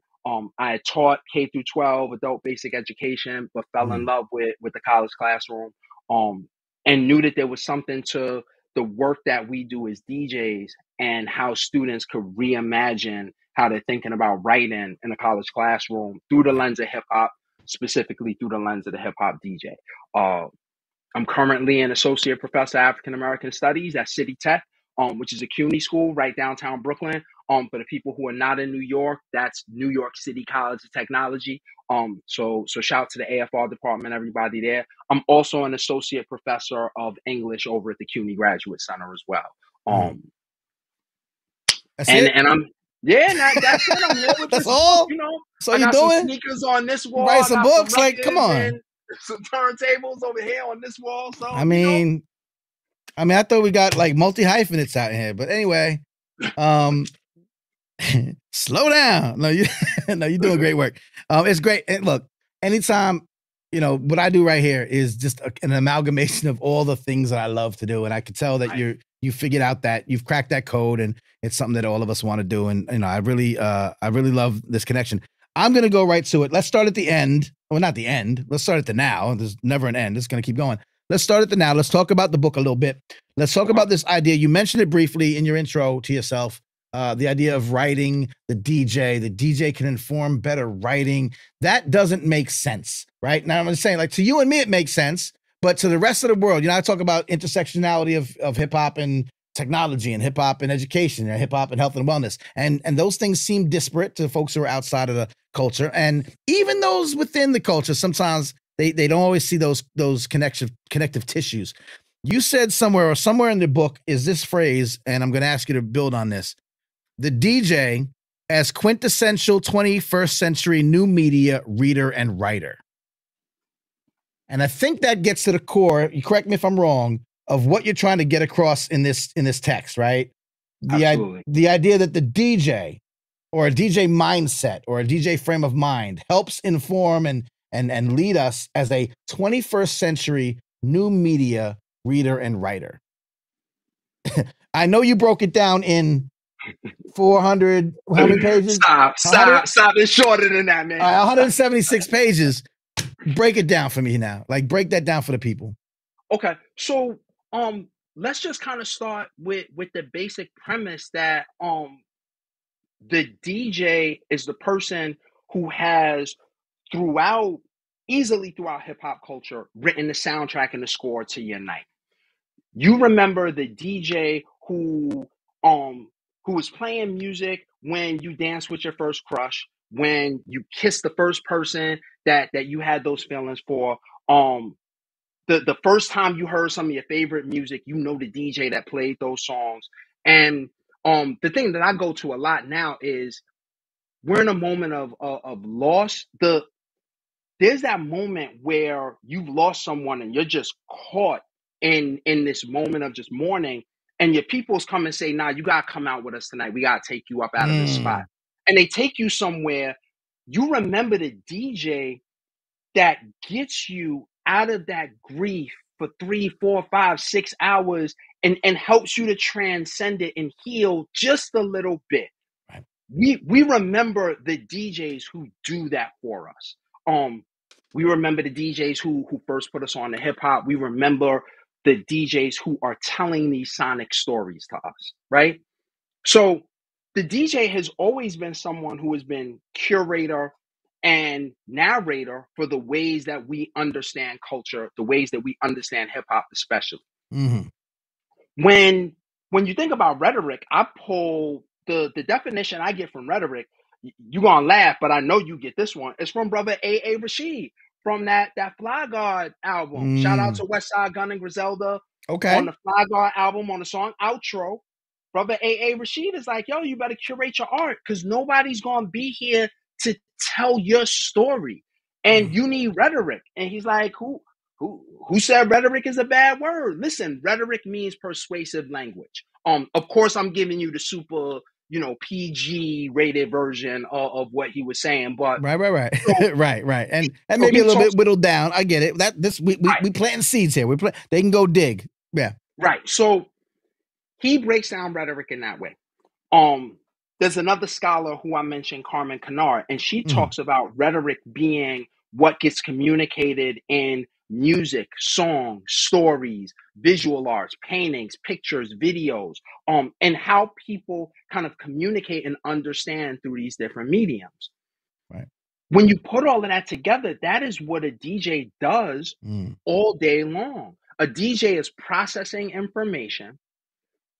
I taught K through 12 adult basic education, but fell in love with the college classroom, and knew that there was something to the work that we do as DJs and how students could reimagine how they're thinking about writing in a college classroom through the lens of hip hop, specifically through the lens of the hip hop DJ. I'm currently an associate professor of African American Studies at City Tech, which is a CUNY school right downtown Brooklyn. For the people who are not in New York, that's New York City College of Technology. So shout out to the AFR department, everybody there. I'm also an associate professor of English over at the CUNY Graduate Center as well. That's it. I'm here with that's this all. Book, So I you got doing some sneakers on this wall. Write some books, some like come on. some turntables over here on this wall. So I mean, I thought we got like multi-hyphenates out here, but anyway, slow down. No, you're doing great work. It's great. And look, anytime, what I do right here is just an amalgamation of all the things that I love to do. And I could tell that you figured out that you've cracked that code, and it's something that all of us want to do. And, I really love this connection. I'm going to go right to it. Let's start at the end. Well, not the end. Let's start at the now. There's never an end. It's going to keep going. Let's start at the now. Let's talk about the book a little bit. Let's talk about this idea. You mentioned it briefly in your intro to yourself. The idea of writing, the DJ can inform better writing. That doesn't make sense, right? Now I'm just saying, like, to you and me, it makes sense, but to the rest of the world, I talk about intersectionality of hip hop and technology, and hip hop and education, and hip hop and health and wellness. And those things seem disparate to folks who are outside of the culture. And even those within the culture, sometimes they don't always see those connective tissues. You said somewhere in the book is this phrase, and I'm going to ask you to build on this. The DJ as quintessential 21st century new media reader and writer. And I think that gets to the core, you correct me if I'm wrong, of what you're trying to get across in this text, right? Absolutely. The idea that the DJ or a DJ mindset or a DJ frame of mind helps inform and lead us as a 21st century new media reader and writer. I know you broke it down in 400, how many pages? Stop. It's shorter than that, man. 176 pages. Break it down for me now. Like, break that down for the people. Okay. So, let's just kind of start with the basic premise that, the DJ is the person who has easily throughout hip hop culture, written the soundtrack and the score to your night. You remember the DJ who was playing music when you danced with your first crush, when you kissed the first person that you had those feelings for. The first time you heard some of your favorite music, you know the DJ that played those songs. And the thing that I go to a lot now is we're in a moment of loss. There's that moment where you've lost someone and you're just caught in this moment of just mourning, and your peoples come and say, nah, you gotta come out with us tonight. We gotta take you up out of this spot. And they take you somewhere. You remember the DJ that gets you out of that grief for 3, 4, 5, 6 hours and helps you to transcend it and heal just a little bit. Right. We remember the DJs who do that for us. We remember the DJs who first put us on to hip hop. We remember the DJs who are telling these sonic stories to us, right? So the DJ has always been someone who has been curator and narrator for the ways that we understand culture, the ways that we understand hip hop, especially. Mm-hmm. When you think about rhetoric, I pull the definition I get from rhetoric. You're gonna laugh, but I know you get this one. It's from brother A.A. Rashid from that Fly Guard album. Shout out to Westside Gun and Griselda on the Fly Guard album on the song Outro. Brother A.A. Rashid is like, yo, you better curate your art because nobody's gonna be here to tell your story, and you need rhetoric. And he's like, who said rhetoric is a bad word? Listen, rhetoric means persuasive language. Of course, I'm giving you the super, PG rated version of what he was saying, but right, so, right, and maybe a little bit whittled down. I get it. We planting seeds here. They can go dig. Yeah, right. So he breaks down rhetoric in that way. There's another scholar who I mentioned, Carmen Kennard, and she talks about rhetoric being what gets communicated in music, songs, stories, visual arts, paintings, pictures, videos, and how people kind of communicate and understand through these different mediums. Right. When you put all of that together, that is what a DJ does all day long. A DJ is processing information,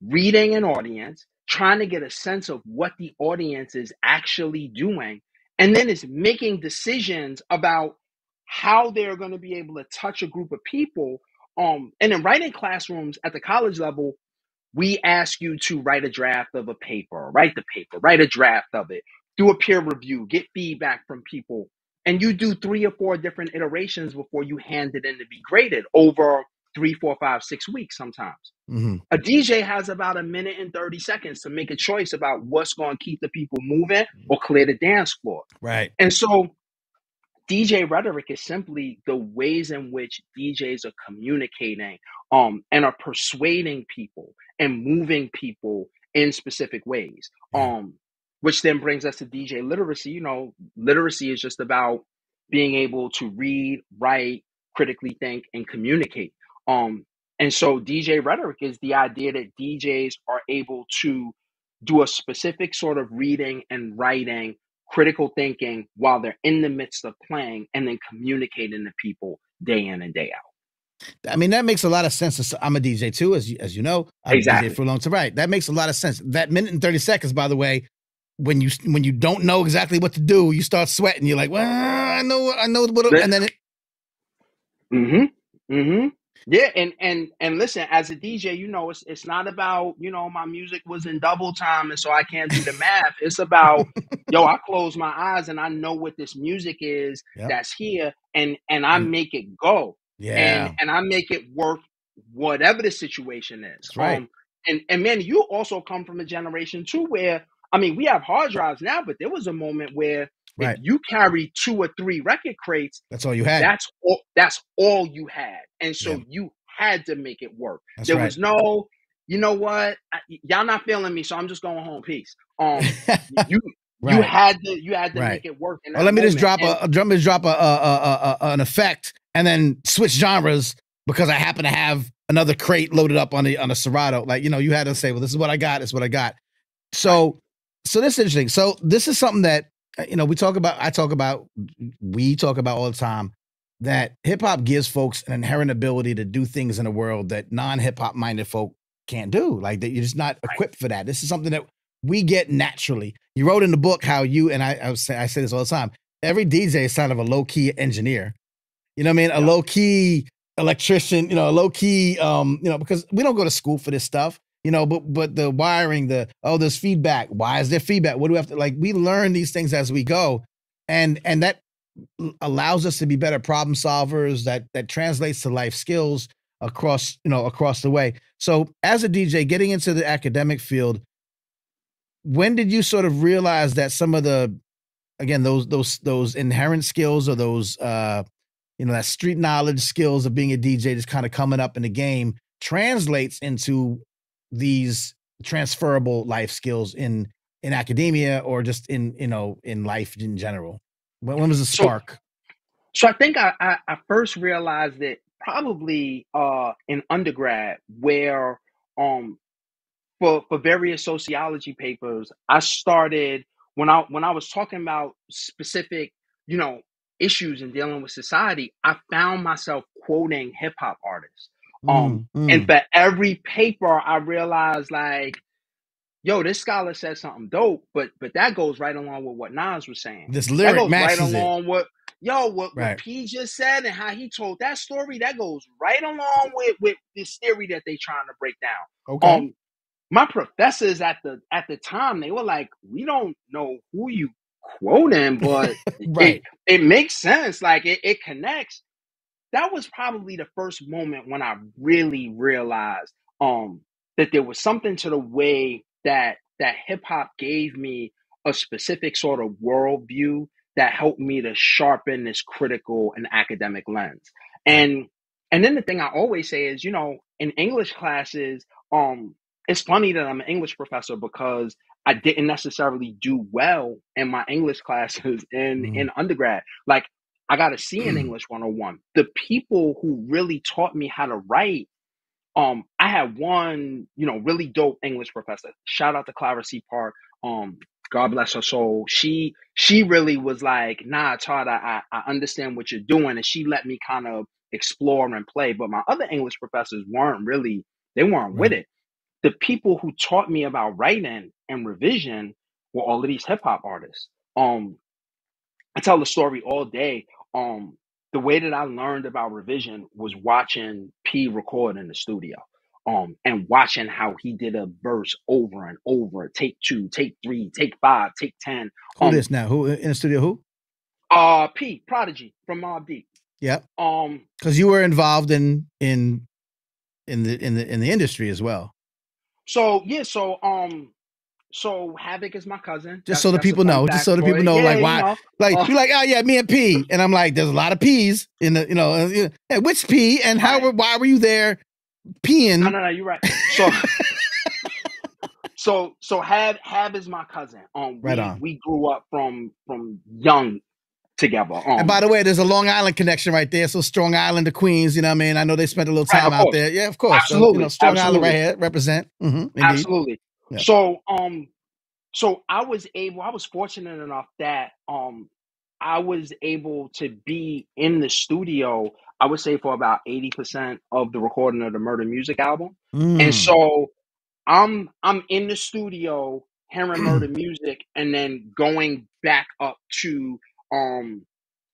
reading an audience, trying to get a sense of what the audience is actually doing, and then is making decisions about how they're going to be able to touch a group of people. And in writing classrooms at the college level, we ask you to write a draft of a paper, write a draft of it, do a peer review, get feedback from people. And you do 3 or 4 different iterations before you hand it in to be graded over 3, 4, 5, 6 weeks sometimes. Mm-hmm. A DJ has about 1 minute and 30 seconds to make a choice about what's going to keep the people moving or clear the dance floor. Right. And so DJ rhetoric is simply the ways in which DJs are communicating and are persuading people and moving people in specific ways. Which then brings us to DJ literacy. Literacy is just about being able to read, write, critically think, and communicate. And so DJ rhetoric is the idea that DJs are able to do a specific sort of reading and writing, critical thinking while they're in the midst of playing, and then communicating to people day in and day out. I mean, that makes a lot of sense. I'm a DJ too, as you know. I've been DJ for a long time. Right. That makes a lot of sense. That 1 minute and 30 seconds, by the way, when you don't know exactly what to do, you start sweating. You're like, well, I know what, and then it. Yeah, and listen, as a DJ, it's not about, my music was in double time and so I can't do the math. It's about, yo, I close my eyes and I know what this music is Yep. that's here, and I And make it go. yeah, And I make it work whatever the situation is. that's right. And man, you also come from a generation too where, I mean, we have hard drives now, but there was a moment where if Right. you carry 2 or 3 record crates, That's all you had. that's all you had, and Yeah, so you had to make it work. that's There right. was no, you know what, y'all not feeling me, so I'm just going home. Peace. You you Right. had to you had to Right. make it work in Or that let me just moment. drop And an effect and then switch genres because I happen to have another crate loaded up on a Serato. Like, you had to say, well, this is what I got. This is what I got. So, so this is interesting. So this is something that, we talk about all the time, that hip hop gives folks an inherent ability to do things in the world that non-hip hop minded folk can't do. Like that, you're just not equipped for that. This is something that we get naturally. You wrote in the book how you, and I say this all the time, every DJ is kind of a low key engineer. You know what I mean? A low key electrician, a low key, because we don't go to school for this stuff, but the wiring, there's feedback. Why is there feedback? What do we have to, like, we learn these things as we go. And that allows us to be better problem solvers, that translates to life skills across the way. So as a DJ getting into the academic field, when did you sort of realize that some of the, again, those inherent skills or those, that street knowledge skills of being a DJ just kind of coming up in the game translates into these transferable life skills in academia or just in life in general? When was the so spark? so I think I first realized it probably in undergrad, where for various sociology papers, I started, when I was talking about specific, you know, issues in dealing with society, I found myself quoting hip hop artists. And for every paper, I realized, like, yo, this scholar said something dope, but that goes right along with what Nas was saying. This That lyric goes right matches it. along with, what Right. P just said and how he told that story. That goes right along with this theory that they trying to break down. Okay. My professors at the time, they were like, we don't know who you quoting, but it Right. it makes sense. Like it connects. That was probably the first moment when I really realized that there was something to the way that hip hop gave me a specific sort of worldview that helped me to sharpen this critical and academic lens. Right. And then the thing I always say is, in English classes, it's funny that I'm an English professor because I didn't necessarily do well in my English classes in undergrad. Like, I got a C in English 101. The people who really taught me how to write, I had one, really dope English professor. Shout out to Clara C. Park. God bless her soul. She really was like, nah, Todd, I understand what you're doing. And she let me kind of explore and play. But my other English professors they weren't with Right. it. The people who taught me about writing and revision were all of these hip hop artists. I tell the story all day. The way that I learned about revision was watching P record in the studio. And watching how he did a verse over and over, take 2, take 3, take 5, take 10. Who this now? Who in the studio? Who? P Prodigy from Mobb Deep. Yep. Um, Because you were involved in the industry as well. so yeah, so Havoc is my cousin. Just so the That's a people fun know. fact Just so the for people you. know, Yeah, like, why, like, you're like, oh yeah, me and P, and I'm like, there's a lot of P's in the, yeah, which P and Right. why were you there peeing? No, you're right. So Hab is my cousin. Right on. We grew up from young together. And by the way, there's a Long Island connection right there. So Strong Island to Queens, you know what I mean? I know they spent a little right, time of out course. there. Yeah, of course. Absolutely. So, Strong Island Absolutely. right here, represent. Indeed. Absolutely. Yeah. So I was fortunate enough that I was able to be in the studio, I would say, for about 80% of the recording of the Murder Music album. And so I'm in the studio hearing Murder Music and then going back up to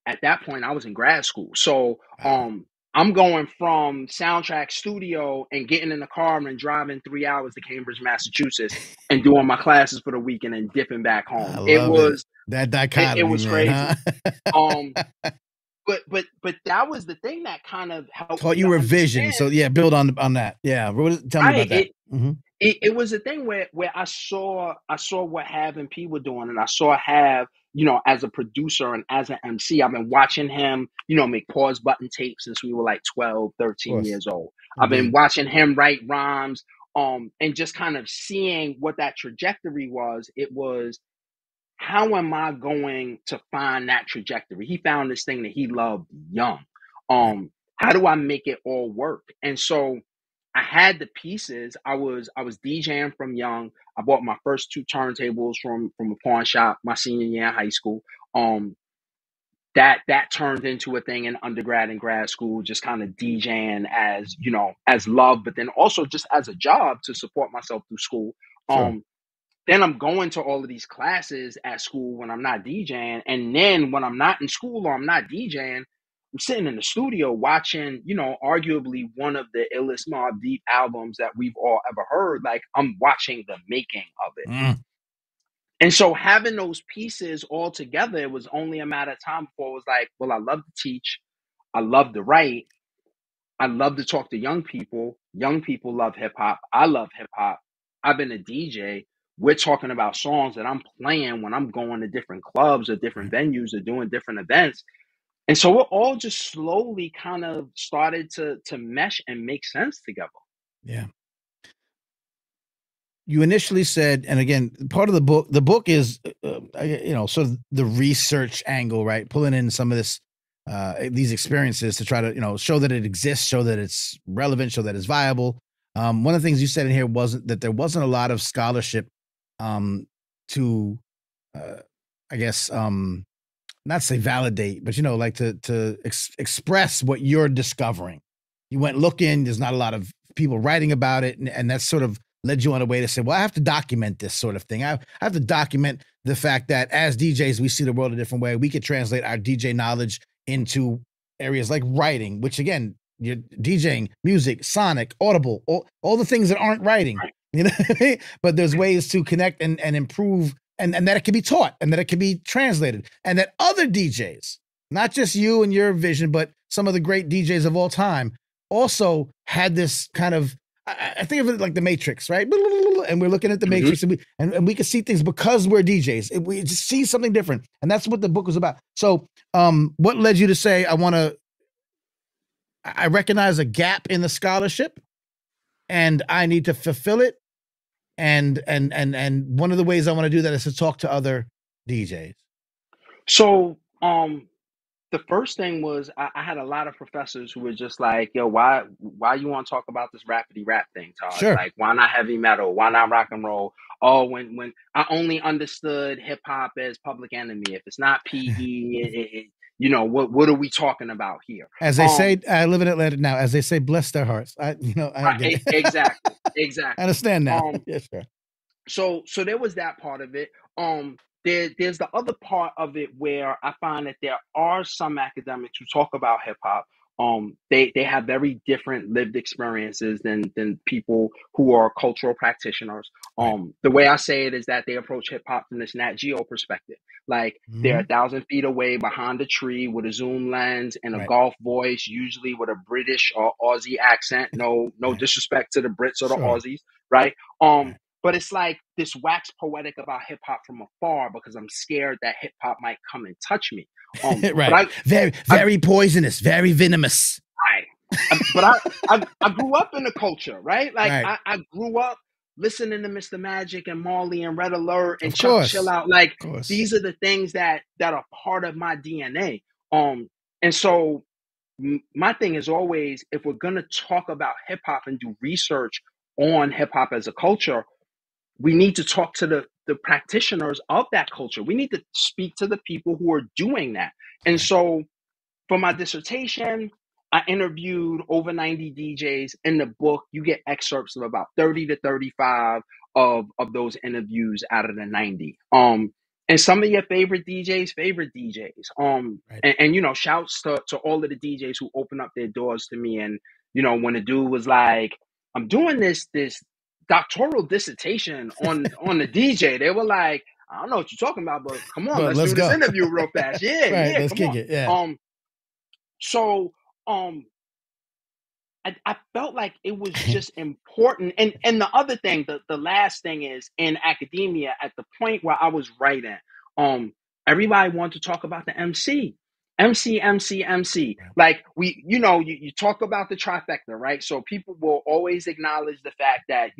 at that point I was in grad school. So Wow. I'm going from Soundtrack Studio and getting in the car and driving 3 hours to Cambridge, Massachusetts, and doing my classes for the week and then dipping back home. I It love it. was That it dichotomy, was man, crazy. huh? But that was the thing that kind of helped Taught me you to revision. So understand. yeah, build on that. Yeah. Tell me about Right. that. Mm-hmm. It was a thing where I saw what Have and P were doing, and I saw Have, as a producer and as an MC. I've been watching him, make pause button tapes since we were like 12, Of 13 course. years old. I've been Indeed. watching him write rhymes, and just kind of seeing what that trajectory was. It was, how am I going to find that trajectory? He found this thing that he loved young. Right. How do I make it all work? And so I had the pieces. I was DJing from young. I bought my first 2 turntables from a pawn shop my senior year in high school. Um, that turned into a thing in undergrad and grad school, just kind of DJing as love, but then also just as a job to support myself through school. Sure. Then I'm going to all of these classes at school when I'm not DJing. And then when I'm not in school or I'm not DJing, I'm sitting in the studio watching, arguably one of the illest Mobb Deep albums that we've all ever heard. Like, I'm watching the making of it. Mm. And so having those pieces all together, it was only a matter of time before it was like, well, I love to teach. I love to write. I love to talk to young people. Young people love hip hop. I love hip hop. I've been a DJ. We're talking about songs that I'm playing when I'm going to different clubs or different venues or doing different events. And so it all just slowly kind of started to mesh and make sense together. Yeah. You initially said, and again, part of the book is, sort of the research angle, right? Pulling in some of this, these experiences to try to, show that it exists, show that it's relevant, show that it's viable. One of the things you said in here wasn't that there wasn't a lot of scholarship to, I guess, not say validate, but like to express what you're discovering. You went looking. There's not a lot of people writing about it, and that's sort of led you on a way to say, well, I have to document this sort of thing. I have to document the fact that as DJs, we see the world a different way. We could translate our DJ knowledge into areas like writing, which again, you're DJing, music, sonic, audible, all the things that aren't writing, but there's ways to connect and improve, and that it can be taught, and that it can be translated, and that other DJs, not just you and your vision, but some of the great DJs of all time also had this kind of, I think of it like the Matrix, right? And we're looking at the Matrix, and we can see things because we're DJs. We just see something different, and that's what the book was about. So, what led you to say, I recognize a gap in the scholarship, and I need to fulfill it, and one of the ways I want to do that is to talk to other DJs. So, the first thing was I had a lot of professors who were just like, yo, why you want to talk about this rapidy rap thing, Todd? Sure. Like, why not heavy metal? Why not rock and roll? Oh, when I only understood hip hop as Public Enemy. If it's not PE, what are we talking about here? As they say, I live in Atlanta now. As they say, bless their hearts. I get it. Exactly. I understand now. Yes, sir. So there was that part of it. There's the other part of it where I find that there are some academics who talk about hip hop. They have very different lived experiences than people who are cultural practitioners. The way I say it is that they approach hip hop from this Nat Geo perspective. Like, they're 1,000 feet away behind a tree with a zoom lens and a golf voice, usually with a British or Aussie accent. No disrespect to the Brits or the Aussies, right? But it's like this wax poetic about hip hop from afar because I'm scared that hip hop might come and touch me. Right. Very poisonous, very venomous. Right. But I grew up in the culture, right? Like, I grew up listening to Mr. Magic and Marley and Red Alert and Chuck Chill Out. Like, these are the things that are part of my DNA. And so my thing is always, if we're going to talk about hip hop and do research on hip hop as a culture, we need to talk to the practitioners of that culture. We need to speak to the people who are doing that. And so for my dissertation, I interviewed over 90 DJs. In the book, you get excerpts of about 30 to 35 of those interviews out of the 90. and some of your favorite DJs. Right. And you know, shouts to all of the DJs who open up their doors to me. And you know, when a dude was like, "I'm doing this doctoral dissertation on the DJ," they were like, "I don't know what you're talking about, but come on, But let's let's do this go. interview real fast." Yeah, Right. yeah, Let's come kick on. it. Yeah. So I felt like it was just important. And the other thing, the last thing is, in academia, at the point where I was writing, everybody wanted to talk about the MC. MC. Right. Like you talk about the trifecta, right? So people will always acknowledge the fact that,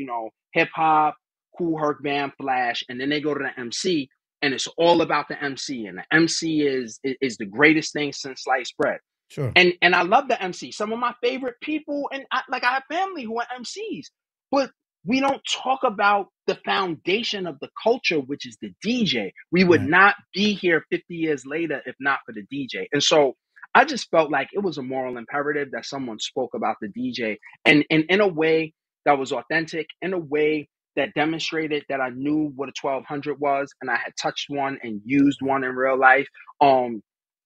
hip hop, Cool Herc Band, Flash, and then they go to the MC, and it's all about the MC. And the MC is the greatest thing since sliced bread. Sure. And I love the MC. Some of my favorite people, and I have family who are MCs, but we don't talk about the foundation of the culture, which is the DJ. We would Right. not be here 50 years later if not for the DJ. And so I just felt like it was a moral imperative that someone spoke about the DJ, and in a way that was authentic, in a way that demonstrated that I knew what a 1200 was, and I had touched one and used one in real life.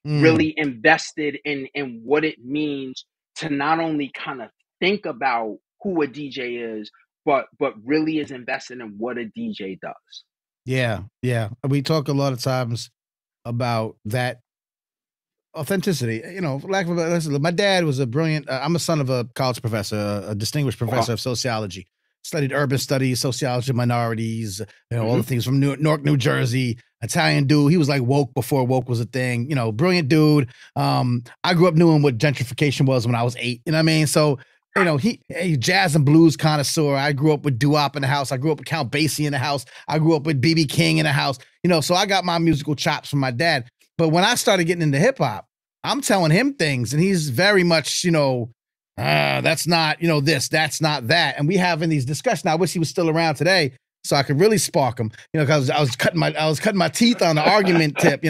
Really invested in what it means to not only kind of think about who a DJ is, but really is invested in what a DJ does. Yeah. Yeah. We talk a lot of times about that authenticity. For lack of a better, my dad was a brilliant. I'm a son of a college professor, a distinguished professor of sociology. Studied urban studies, sociology of minorities, all the things from Newark, New Jersey. Italian dude. He was like woke before woke was a thing. Brilliant dude. I grew up knowing what gentrification was when I was 8. You know what I mean? So, he jazz and blues connoisseur. I grew up with doo-wop in the house. I grew up with Count Basie in the house. I grew up with B.B. King in the house. So I got my musical chops from my dad. But when I started getting into hip hop, I'm telling him things, and he's very much, that's not, this, that's not that. And we having these discussions. I wish he was still around today so I could really spark him, because I was cutting my teeth on the argument tip.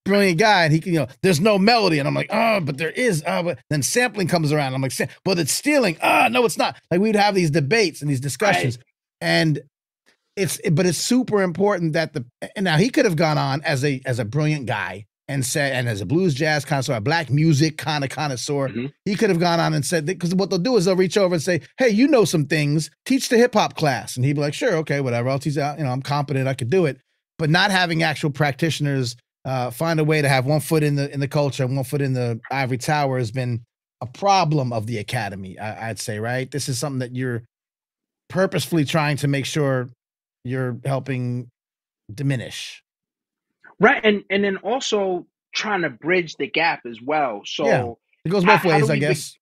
Brilliant guy, and he, there's no melody, and I'm like, but there is. But then sampling comes around. I'm like, but it's stealing. No, it's not. Like, we'd have these debates and these discussions, and but it's super important that and now he could have gone on as a brilliant guy and said, and as a blues jazz connoisseur, a black music kind of connoisseur, he could have gone on and said, because what they'll do is they'll reach over and say, hey, some things, teach the hip hop class. And he'd be like, sure, okay, whatever. I'll teach out, I'm competent, I could do it. But not having actual practitioners find a way to have one foot in the culture and one foot in the ivory tower has been a problem of the academy, I'd say, right? This is something that you're purposefully trying to make sure you're helping diminish. Right. And then also trying to bridge the gap as well. So yeah, it goes both ways, I guess.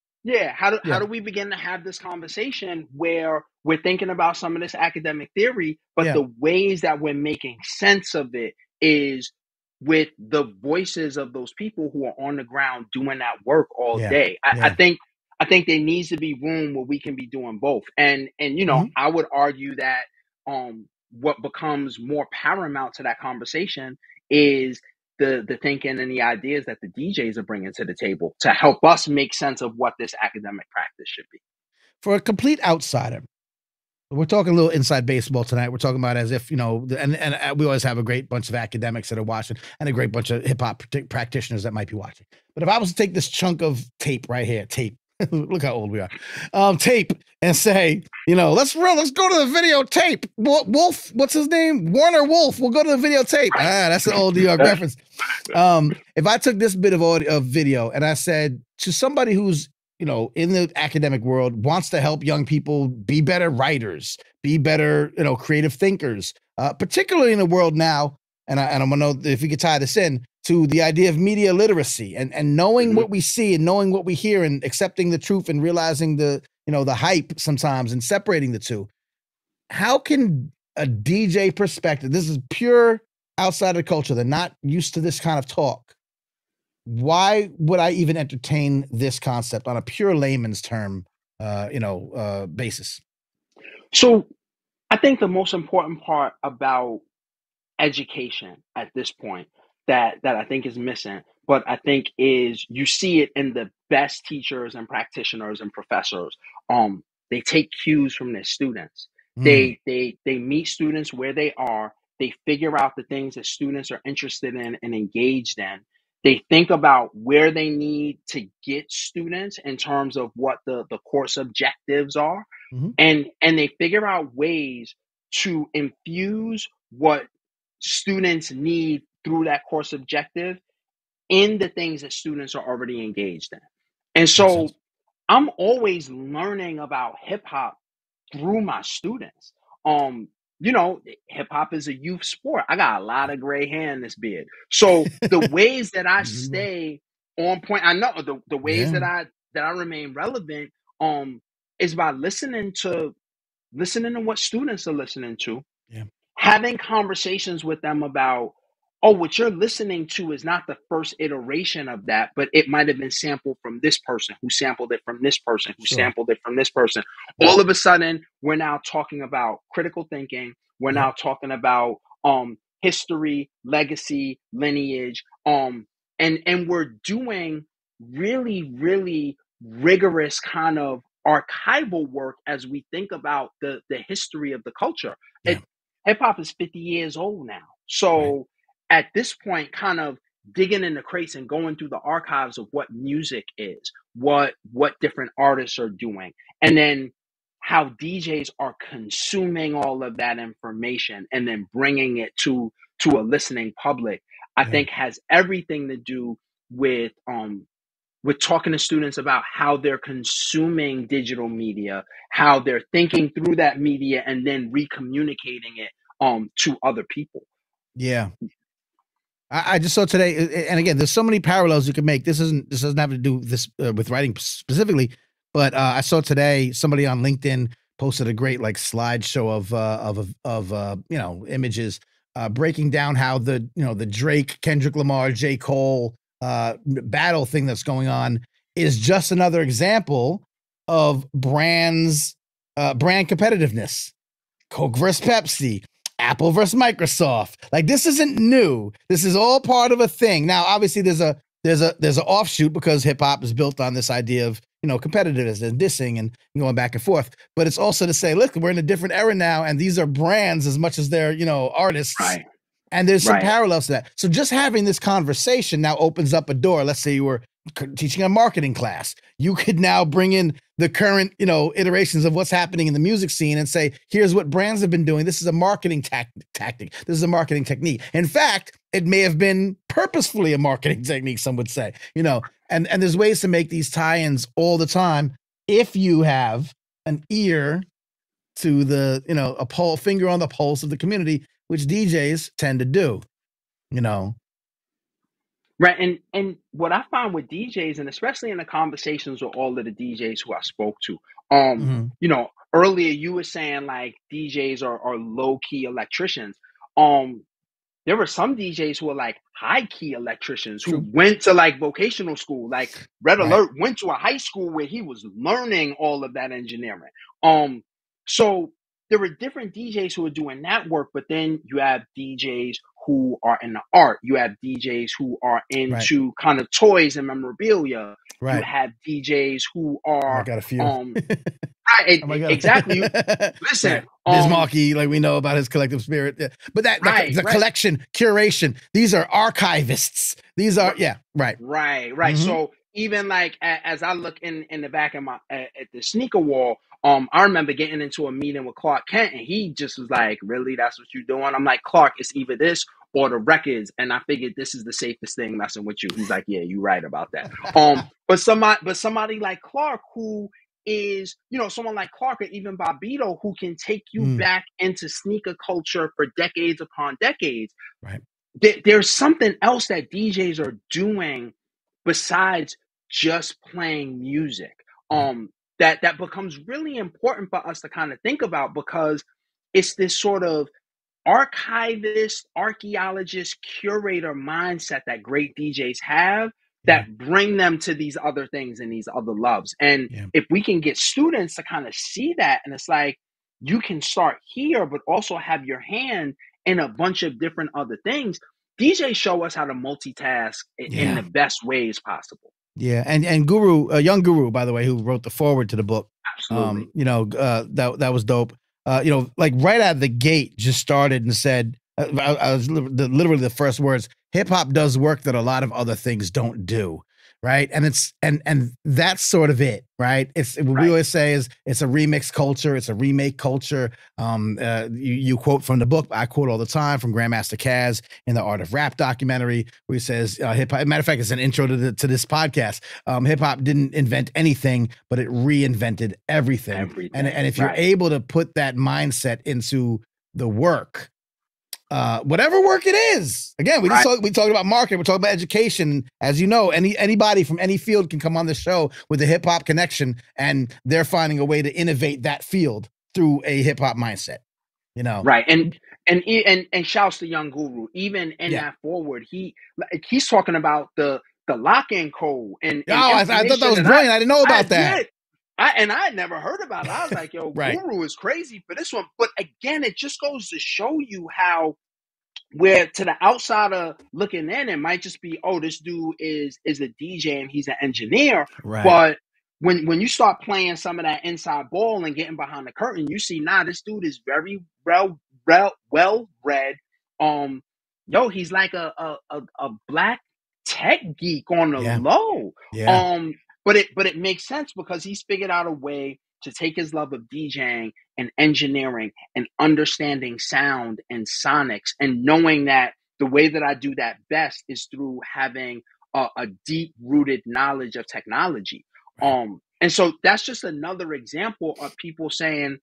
How do we begin to have this conversation where we're thinking about some of this academic theory, but the ways that we're making sense of it is with the voices of those people who are on the ground doing that work all day. I think there needs to be room where we can be doing both. And I would argue that what becomes more paramount to that conversation is the thinking and the ideas that the DJs are bringing to the table to help us make sense of what this academic practice should be. For a complete outsider, we're talking a little inside baseball tonight. We're talking about as if, and we always have a great bunch of academics that are watching and a great bunch of hip hop practitioners that might be watching. But if I was to take this chunk of tape right here, look how old we are, tape, and say, let's go to the videotape. Wolf, what's his name? Warner Wolf. We'll go to the videotape. That's an old New York reference. If I took this bit of video and I said to somebody who's, in the academic world, wants to help young people be better writers, be better, creative thinkers, particularly in the world now. And I'm gonna know if we could tie this in to the idea of media literacy and knowing what we see and knowing what we hear and accepting the truth and realizing the hype sometimes and separating the two. How can a DJ perspective, this is pure outside of the culture, they're not used to this kind of talk. Why would I even entertain this concept on a pure layman's term, basis? So I think the most important part about education at this point that I think is missing, but I think is you see it in the best teachers and practitioners and professors. They take cues from their students. They meet students where they are They figure out the things that students are interested in and engaged in. They think about where they need to get students in terms of what the course objectives are. Mm-hmm. And they figure out ways to infuse what students need through that course objective in the things that students are already engaged in. And Makes so sense. I'm always learning about hip hop through my students. You know, hip hop is a youth sport. I got a lot of gray hair in this beard. So the ways that I stay on point, I know the ways Yeah. that I remain relevant is by listening to what students are listening to, Yeah. having conversations with them about, oh, what you're listening to is not the first iteration of that, but it might have been sampled from this person who sampled it from this person who Sure. sampled it from this person. All of a sudden, we're now talking about critical thinking. We're Yep. now talking about history, legacy, lineage, and we're doing really, really rigorous kind of archival work as we think about the history of the culture. Yeah. Hip hop is 50 years old now. So Right. at this point, kind of digging in the crates and going through the archives of what music is, what different artists are doing, and then how DJs are consuming all of that information and then bringing it to a listening public, I Yeah. think has everything to do with talking to students about how they're consuming digital media, how they're thinking through that media, and then recommunicating it to other people. Yeah. I just saw today, and again, there's so many parallels you can make. This doesn't have to do this with writing specifically, but I saw today somebody on LinkedIn posted a great like slideshow of you know, images breaking down how the, you know, the Drake, Kendrick Lamar, J. Cole battle thing that's going on is just another example of brand competitiveness. Coke versus Pepsi, Apple versus Microsoft. Like, this isn't new. This is all part of a thing. Now, obviously, there's an offshoot because hip hop is built on this idea of, you know, competitiveness and dissing and going back and forth. But it's also to say, look, we're in a different era now, and these are brands as much as they're, you know, artists. Right. And there's some Right. parallels to that. So just having this conversation now opens up a door. Let's say you were teaching a marketing class. You could now bring in the current, you know, iterations of what's happening in the music scene and say, here's what brands have been doing. This is a marketing tactic. This is a marketing technique. In fact, it may have been purposefully a marketing technique, some would say, you know, and there's ways to make these tie-ins all the time if you have an ear to the, you know, a finger on the pulse of the community, which DJs tend to do, you know. Right. And what I find with DJs, and especially in the conversations with all of the DJs who I spoke to, you know, earlier you were saying like DJs are low key electricians. There were some DJs who were like high key electricians who True. went to like vocational school, like Red Right. Alert went to a high school where he was learning all of that engineering. So there were different DJs who were doing that work, but then you have DJs who are in the art. You have DJs who are into kind of toys and memorabilia. You Right. have DJs who I are got a few. right, Oh my God. exactly. Listen, Biz Markie, like we know about his collective spirit. Yeah. But the Right. collection, curation, these are archivists. These are, yeah, right. Right. Mhm. So even like as I look in the back of my at the sneaker wall, I remember getting into a meeting with Clark Kent, and he just was like, "Really, that's what you're doing?" I'm like, "Clark, it's either this or the records," and I figured this is the safest thing messing with you. He's like, "Yeah, you're right about that." But somebody like Clark who is, you know, someone like Clark or even Bobito who can take you back into sneaker culture for decades upon decades. Right. There's something else that DJs are doing besides just playing music. That becomes really important for us to kind of think about, because it's this sort of archivist, archaeologist, curator mindset that great DJs have that bring them to these other things and these other loves. And if we can get students to kind of see that, and it's like, you can start here, but also have your hand in a bunch of different other things. DJs show us how to multitask in the best ways possible. Yeah, and Guru, young Guru, by the way, who wrote the foreword to the book. Absolutely. You know, that was dope. You know, like right out of the gate, just started and said, literally the first words. Hip hop does work that a lot of other things don't do. Right. And and that's sort of it. Right. It's what we always say is it's a remix culture. It's a remake culture. You quote from the book. I quote all the time from Grandmaster Caz in the Art of Rap documentary, where he says hip hop. Matter of fact, it's an intro to this podcast. Hip hop didn't invent anything, but it reinvented everything. And if you're able to put that mindset into the work, whatever work it is. Again, we talked about marketing, we're talking about education. As you know, anybody from any field can come on the show with a hip hop connection, and they're finding a way to innovate that field through a hip hop mindset. You know, right? And shouts to Young Guru. Even in that forward, he's talking about the lock-in code and I thought that was brilliant. I didn't know about that. I had never heard about it. I was like, yo, Guru is crazy for this one. But again, it just goes to show you how, where to the outsider looking in, it might just be, oh, this dude is a DJ and he's an engineer. Right. But when you start playing some of that inside ball and getting behind the curtain, you see, this dude is very well read. He's like a black tech geek on the low. Yeah. But it makes sense because he's figured out a way to take his love of DJing and engineering and understanding sound and sonics, and knowing that the way that I do that best is through having a deep-rooted knowledge of technology. And so that's just another example of people saying,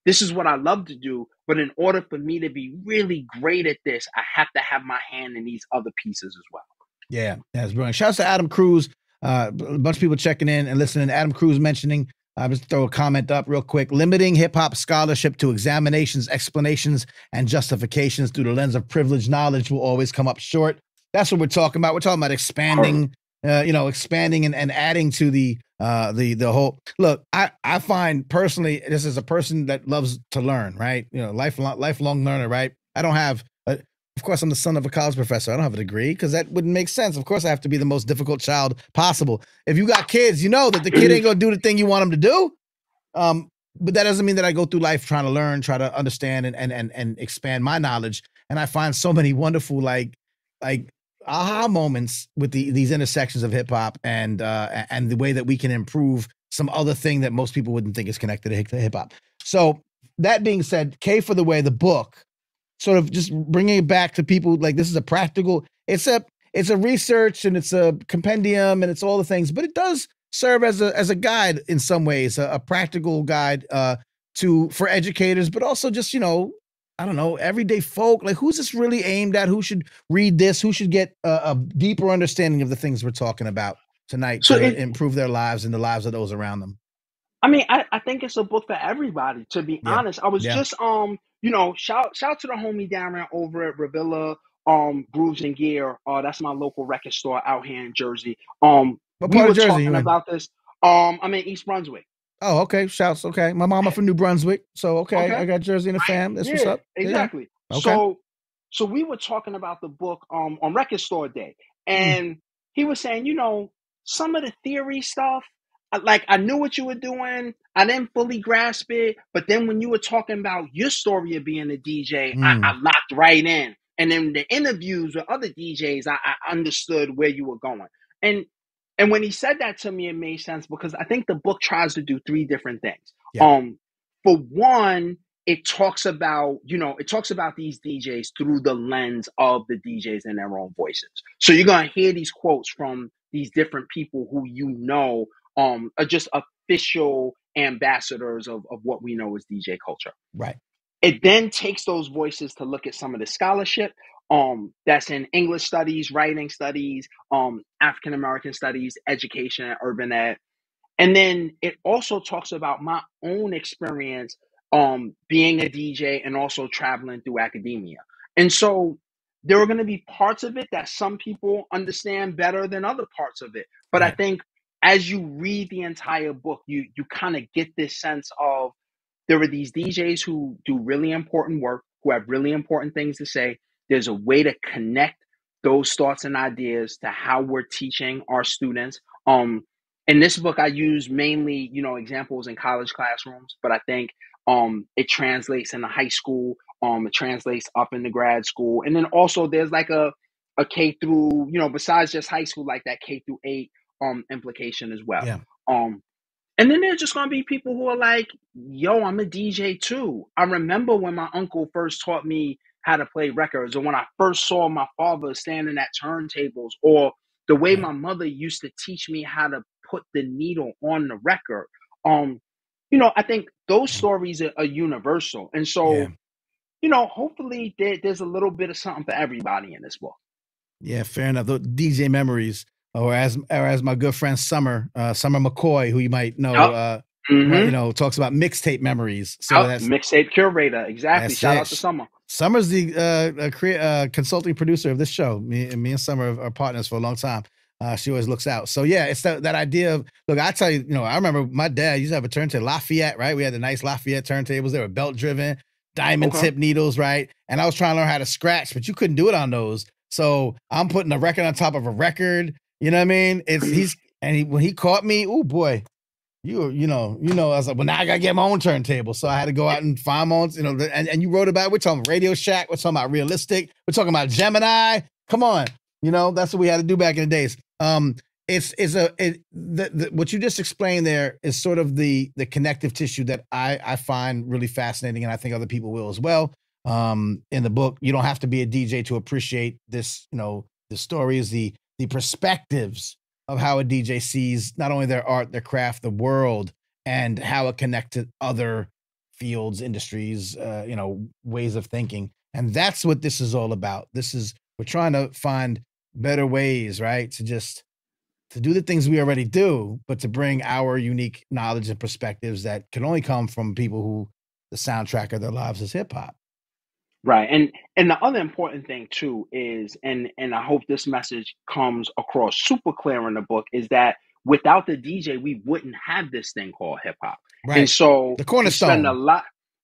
this is what I love to do, but in order for me to be really great at this, I have to have my hand in these other pieces as well. Yeah, that's brilliant. Shouts to Adam Cruz. A bunch of people checking in and listening. Adam Cruz mentioning, just throw a comment up real quick. Limiting hip hop scholarship to examinations, explanations, and justifications through the lens of privileged knowledge will always come up short. That's what we're talking about. We're talking about expanding, expanding and adding to the whole. Look, I find personally, this is a person that loves to learn, right? Lifelong learner, right? I don't have. Of course, I'm the son of a college professor. I don't have a degree because that wouldn't make sense. Of course, I have to be the most difficult child possible. If you got kids, you know that the kid ain't gonna do the thing you want him to do. But that doesn't mean that I go through life trying to learn, try to understand, and expand my knowledge. And I find so many wonderful like aha moments with these intersections of hip hop and the way that we can improve some other thing that most people wouldn't think is connected to hip hop. So that being said, K for the Way, the book, sort of just bringing it back to people, like this is a practical, it's a research and it's a compendium and it's all the things, but it does serve as a guide in some ways, a practical guide for educators, but also just, I don't know, everyday folk. Like, who's this really aimed at? Who should read this? Who should get a deeper understanding of the things we're talking about tonight to improve their lives and the lives of those around them? I mean, I think it's a book for everybody, to be honest. I was just, shout to the homie Darren over at Revilla Grooves and Gear. That's my local record store out here in Jersey. What part of Jersey talking you in? About this. I'm in East Brunswick. Oh, okay. Shouts. Okay. My mama from New Brunswick. So, okay. I got Jersey in the fam. That's what's up. Exactly. Yeah. Okay. So we were talking about the book on Record Store Day. And he was saying, some of the theory stuff, I knew what you were doing. I didn't fully grasp it. But then when you were talking about your story of being a DJ, I locked right in. And then the interviews with other DJs, I understood where you were going. And when he said that to me, it made sense because I think the book tries to do three different things. Yeah. For one, it talks about these DJs through the lens of the DJs in their own voices. So you're going to hear these quotes from these different people who are just official ambassadors of what we know as DJ culture. Right. It then takes those voices to look at some of the scholarship that's in English studies, writing studies, African American studies, education, and urban ed. And then it also talks about my own experience being a DJ and also traveling through academia. And so there are going to be parts of it that some people understand better than other parts of it. But right. I think as you read the entire book, you kind of get this sense of there are these DJs who do really important work, who have really important things to say. There's a way to connect those thoughts and ideas to how we're teaching our students. In this book, I use mainly, examples in college classrooms, but I think it translates into high school. It translates up into grad school. And then also there's like a K through, besides just high school, like that K through 8 implication as well. Yeah. And then there's just going to be people who are like, yo, I'm a DJ too. I remember when my uncle first taught me how to play records, or when I first saw my father standing at turntables, or the way my mother used to teach me how to put the needle on the record. I think those stories are universal. And so, hopefully there's a little bit of something for everybody in this book. Yeah, fair enough. The DJ memories, or as my good friend Summer McCoy, who you might know, talks about mixtape memories. So that's mixtape curator. Exactly. Shout out to Summer. Summer's the consulting producer of this show. Me and Summer are partners for a long time. She always looks out. So yeah, it's that idea of, look, I tell you, I remember my dad used to have a turntable, Lafayette, right? We had the nice Lafayette turntables. They were belt driven, diamond tip needles, right? And I was trying to learn how to scratch, but you couldn't do it on those. So I'm putting a record on top of a record. You know what I mean? When he caught me, oh boy, you know, I was like, well, now I gotta get my own turntable. So I had to go out and find my own, and you wrote about, we're talking Radio Shack, we're talking about Realistic, we're talking about Gemini. Come on. That's what we had to do back in the days. What you just explained there is sort of the connective tissue that I find really fascinating, and I think other people will as well. In the book, you don't have to be a DJ to appreciate this, the stories, the perspectives of how a DJ sees not only their art, their craft, the world, and how it connects to other fields, industries, ways of thinking. And that's what this is all about. We're trying to find better ways, right? To do the things we already do, but to bring our unique knowledge and perspectives that can only come from people who the soundtrack of their lives is hip hop. Right. And the other important thing too is, and I hope this message comes across super clear in the book, is that without the DJ, we wouldn't have this thing called hip hop. Right. And so the cornerstone.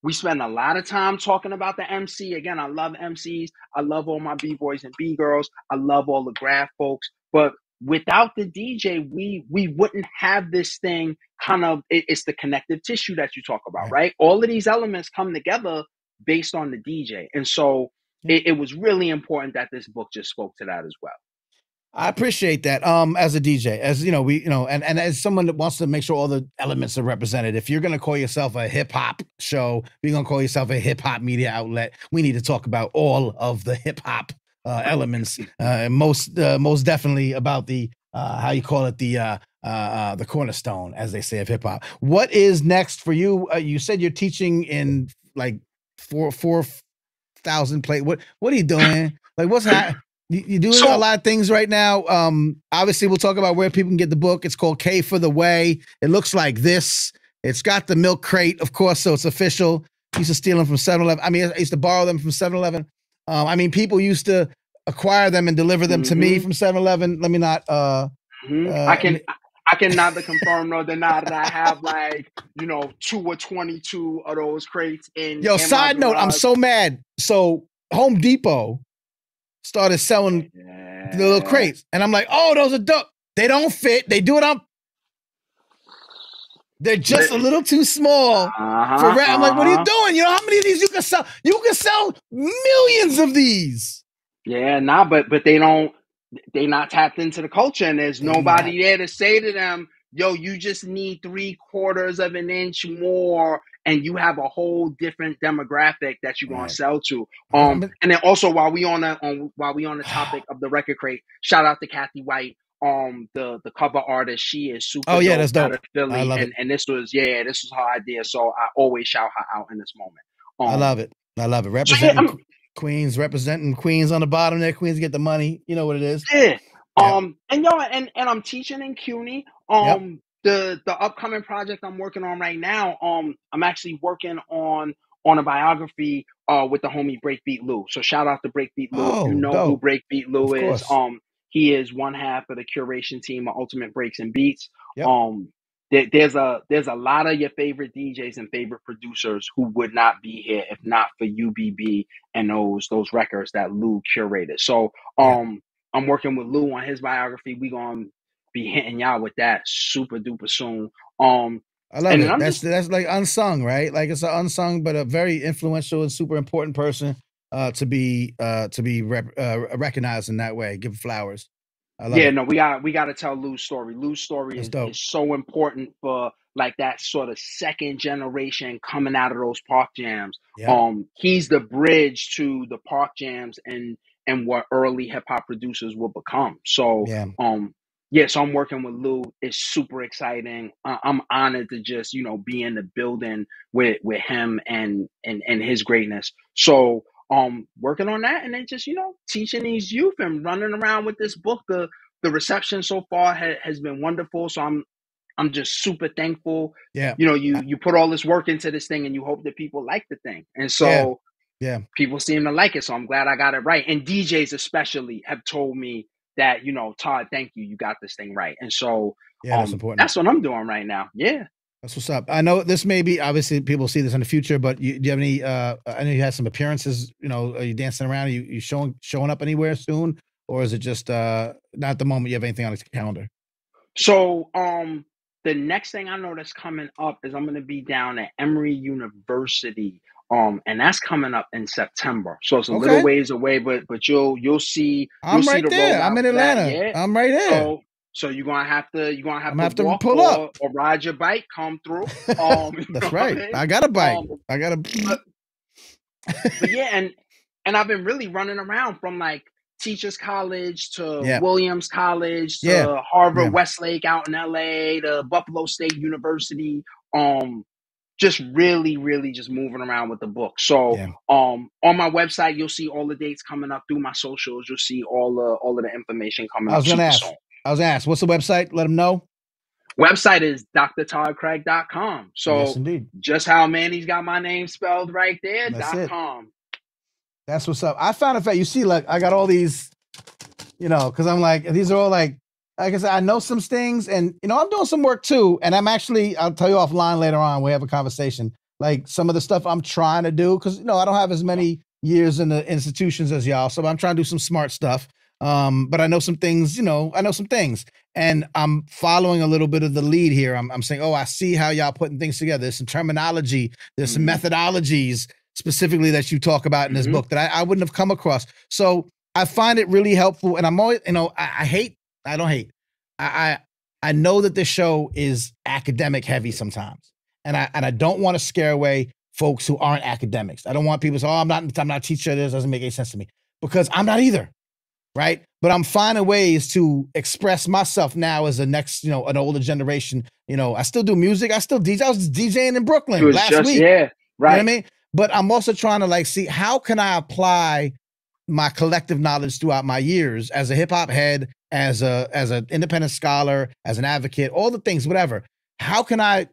We spend a lot of time talking about the MC. Again, I love MCs. I love all my B-boys and B-girls. I love all the graph folks. But without the DJ, we wouldn't have this thing it's the connective tissue that you talk about, right? All of these elements come together based on the DJ. And so it was really important that this book just spoke to that as well. I appreciate that. As a DJ, and as someone that wants to make sure all the elements are represented, if you're going to call yourself a hip hop show, you're going to call yourself a hip hop media outlet, we need to talk about all of the hip hop elements. Most definitely about the, how you call it, the cornerstone, as they say, of hip hop. What is next for you? You said you're teaching in like 4,000 play. What are you doing? Like, what's happening? You're doing a lot of things right now. Obviously, we'll talk about where people can get the book. It's called K for the Way. It looks like this. It's got the milk crate, of course, so it's official. I used to steal them from 7-Eleven. I mean, I used to borrow them from 7-Eleven. People used to acquire them and deliver them to me from 7-Eleven. Let me not. I can neither confirm nor deny that I have 2 or 22 of those crates in. Yo, side note, I'm so mad. So Home Depot started selling the little crates, and I'm like, oh, those are dope. They don't fit. They do it on. They're just a little too small for. I'm like, what are you doing? You know how many of these you can sell? You can sell millions of these. Yeah, but they don't. They not tapped into the culture, and there's nobody there to say to them, yo, you just need 3/4 of an inch more, and you have a whole different demographic that you're gonna sell to. And then also while we on the topic of the record crate, shout out to Kathy White, the cover artist. She is super dope, that's dope. Out of Philly. I love it. And this was her idea. So I always shout her out in this moment. I love it. Representing Queens, representing Queens on the bottom there. Queens get the money. You know what it is. Yeah. And I'm teaching in CUNY. The upcoming project I'm working on right now, I'm actually working on a biography with the homie Breakbeat Lou. So shout out to Breakbeat Lou. Oh, you know dope. who Breakbeat Lou is. Course. He is one half of the curation team of Ultimate Breaks and Beats. Yep. There's a lot of your favorite DJs and favorite producers who would not be here if not for UBB and those records that Lou curated. So I'm working with Lou on his biography. We gonna be hitting y'all with that super duper soon. I love And then it. I'm That's just like unsung, right? Like it's an unsung but a very influential and super important person to be recognized in that way. Give flowers. I love Yeah, it. no, we got to tell Lou's story. Lou's story That's is dope. so important for like that sort of second generation coming out of those park jams. Yep. He's the bridge to the park jams and what early hip hop producers will become. So, Yeah. yeah, so I'm working with Lou. It's super exciting. I'm honored to just be in the building with him and his greatness. So, working on that, and then just teaching these youth and running around with this book. The reception so far has been wonderful. So I'm just super thankful. Yeah. You put all this work into this thing and you hope that people like the thing. And Yeah. so Yeah. people seem to like it. So I'm glad I got it right. And DJs especially have told me that, Todd, thank you. You got this thing right. And so Yeah, that's important. that's what I'm doing right now. Yeah. That's what's up. I know this may be obviously people see this in the future, but do you have any I know you had some appearances, are you dancing around? Are you showing up anywhere soon? Or is it just not at the moment you have anything on the calendar? So the next thing I know that's coming up is I'm gonna be down at Emory University. And that's coming up in September. So it's a little Okay. ways away, but you'll see I'm right the there. I'm rollout in for that. Atlanta. Yeah. I'm right there. So you're gonna have to I'm gonna have to walk pull up. or ride your bike, come through. That's right. I got a bike. I got a but yeah, and I've been really running around from like Teachers College to Yeah. Williams College to Yeah. Harvard Yeah. Westlake out in LA to Buffalo State University. Just really, really just moving around with the book. So Yeah. on my website, you'll see all the dates coming up. Through my socials, you'll see all of the information coming up super soon. I was gonna ask, what's the website? Let them know. Website is drtoddcraig.com. So Yes, indeed. just how Manny's got my name spelled right there, That's it. .com. That's what's up. I found a fact. You see, like I got all these, because I'm like, these are all like I said, I know some things, and I'm doing some work too. And I'm actually, I'll tell you offline later on. We have a conversation. Like some of the stuff I'm trying to do, because I don't have as many years in the institutions as y'all, so I'm trying to do some smart stuff. But I know some things. I know some things, and I'm following a little bit of the lead here. I'm saying, oh, I see how y'all putting things together. There's some terminology. There's some methodologies specifically that you talk about in this book that I wouldn't have come across. So I find it really helpful. And I'm always, I don't hate. I know that this show is academic heavy sometimes. And I don't want to scare away folks who aren't academics. I don't want people to say, oh, I'm not a teacher. This doesn't make any sense to me. Because I'm not either. Right. But I'm finding ways to express myself now as a next, an older generation. I still do music. I still DJ. I was DJing in Brooklyn last week. Yeah, right. You know what I mean? But I'm also trying to see how can I apply my collective knowledge throughout my years as a hip hop head, as an independent scholar, as an advocate, all the things, whatever. How can I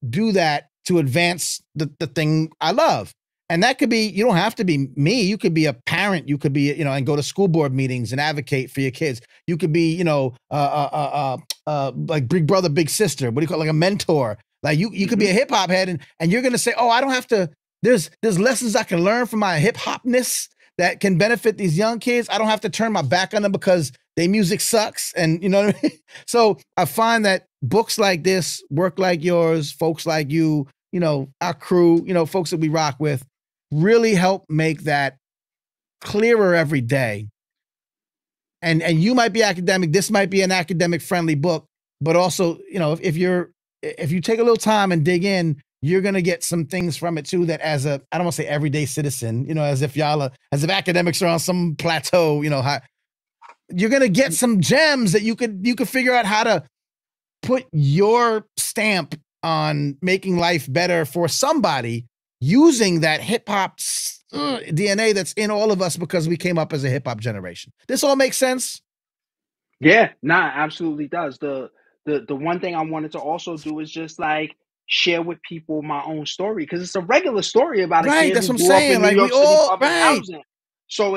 do that to advance the thing I love? And that could be, you don't have to be me. You could be a parent. You could be, and go to school board meetings and advocate for your kids. You could be, like big brother, big sister. What do you call it? Like a mentor. Like you could be a hip hop head and you're going to say, oh, I don't have to, there's lessons I can learn from my hip hopness that can benefit these young kids. I don't have to turn my back on them because their music sucks. And you know what I mean? So I find that books like this, work like yours, folks like you, our crew, folks that we rock with, really help make that clearer every day. And you might be academic. This might be an academic friendly book, but also, if you take a little time and dig in, you're going to get some things from it too, that I don't want to say everyday citizen, as if academics are on some plateau, you're going to get some gems that you could figure out how to put your stamp on making life better for somebody using that hip hop DNA that's in all of us because we came up as a hip hop generation. This all makes sense? Yeah, nah, absolutely does. The one thing I wanted to also do is just share with people my own story, because it's a regular story about a Right, kid that's who what I'm grew up saying. in New Like York we City all public right. housing. So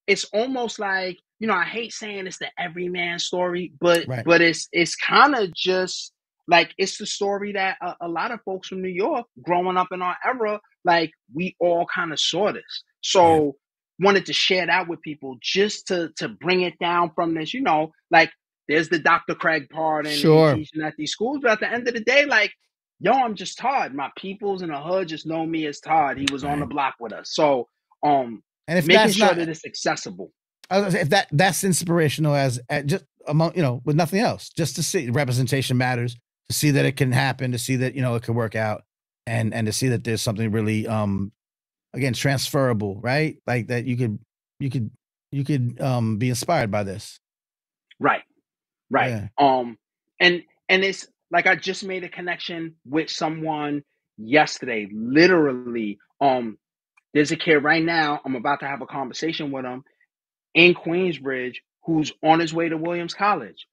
it's almost like, I hate saying it's the everyman story, but Right. it's kind of just like it's the story that a lot of folks from New York growing up in our era, like we all kind of saw this. So wanted to share that with people just to bring it down from this, like there's the Dr. Craig part and Sure. teaching at these schools. But at the end of the day, like, yo, I'm just Todd. My peoples in the hood just know me as Todd. He was on the block with us. So and if making that's sure not, that it's accessible. I was gonna say, if that's inspirational as just among, you know, with nothing else, just to see representation matters, to see that it can happen, to see that, you know, it could work out, and to see that there's something really again transferable, right? Like that you could be inspired by this. Right. Yeah. And it's like I just made a connection with someone yesterday. Literally, there's a kid right now. I'm about to have a conversation with him in Queensbridge who's on his way to Williams College.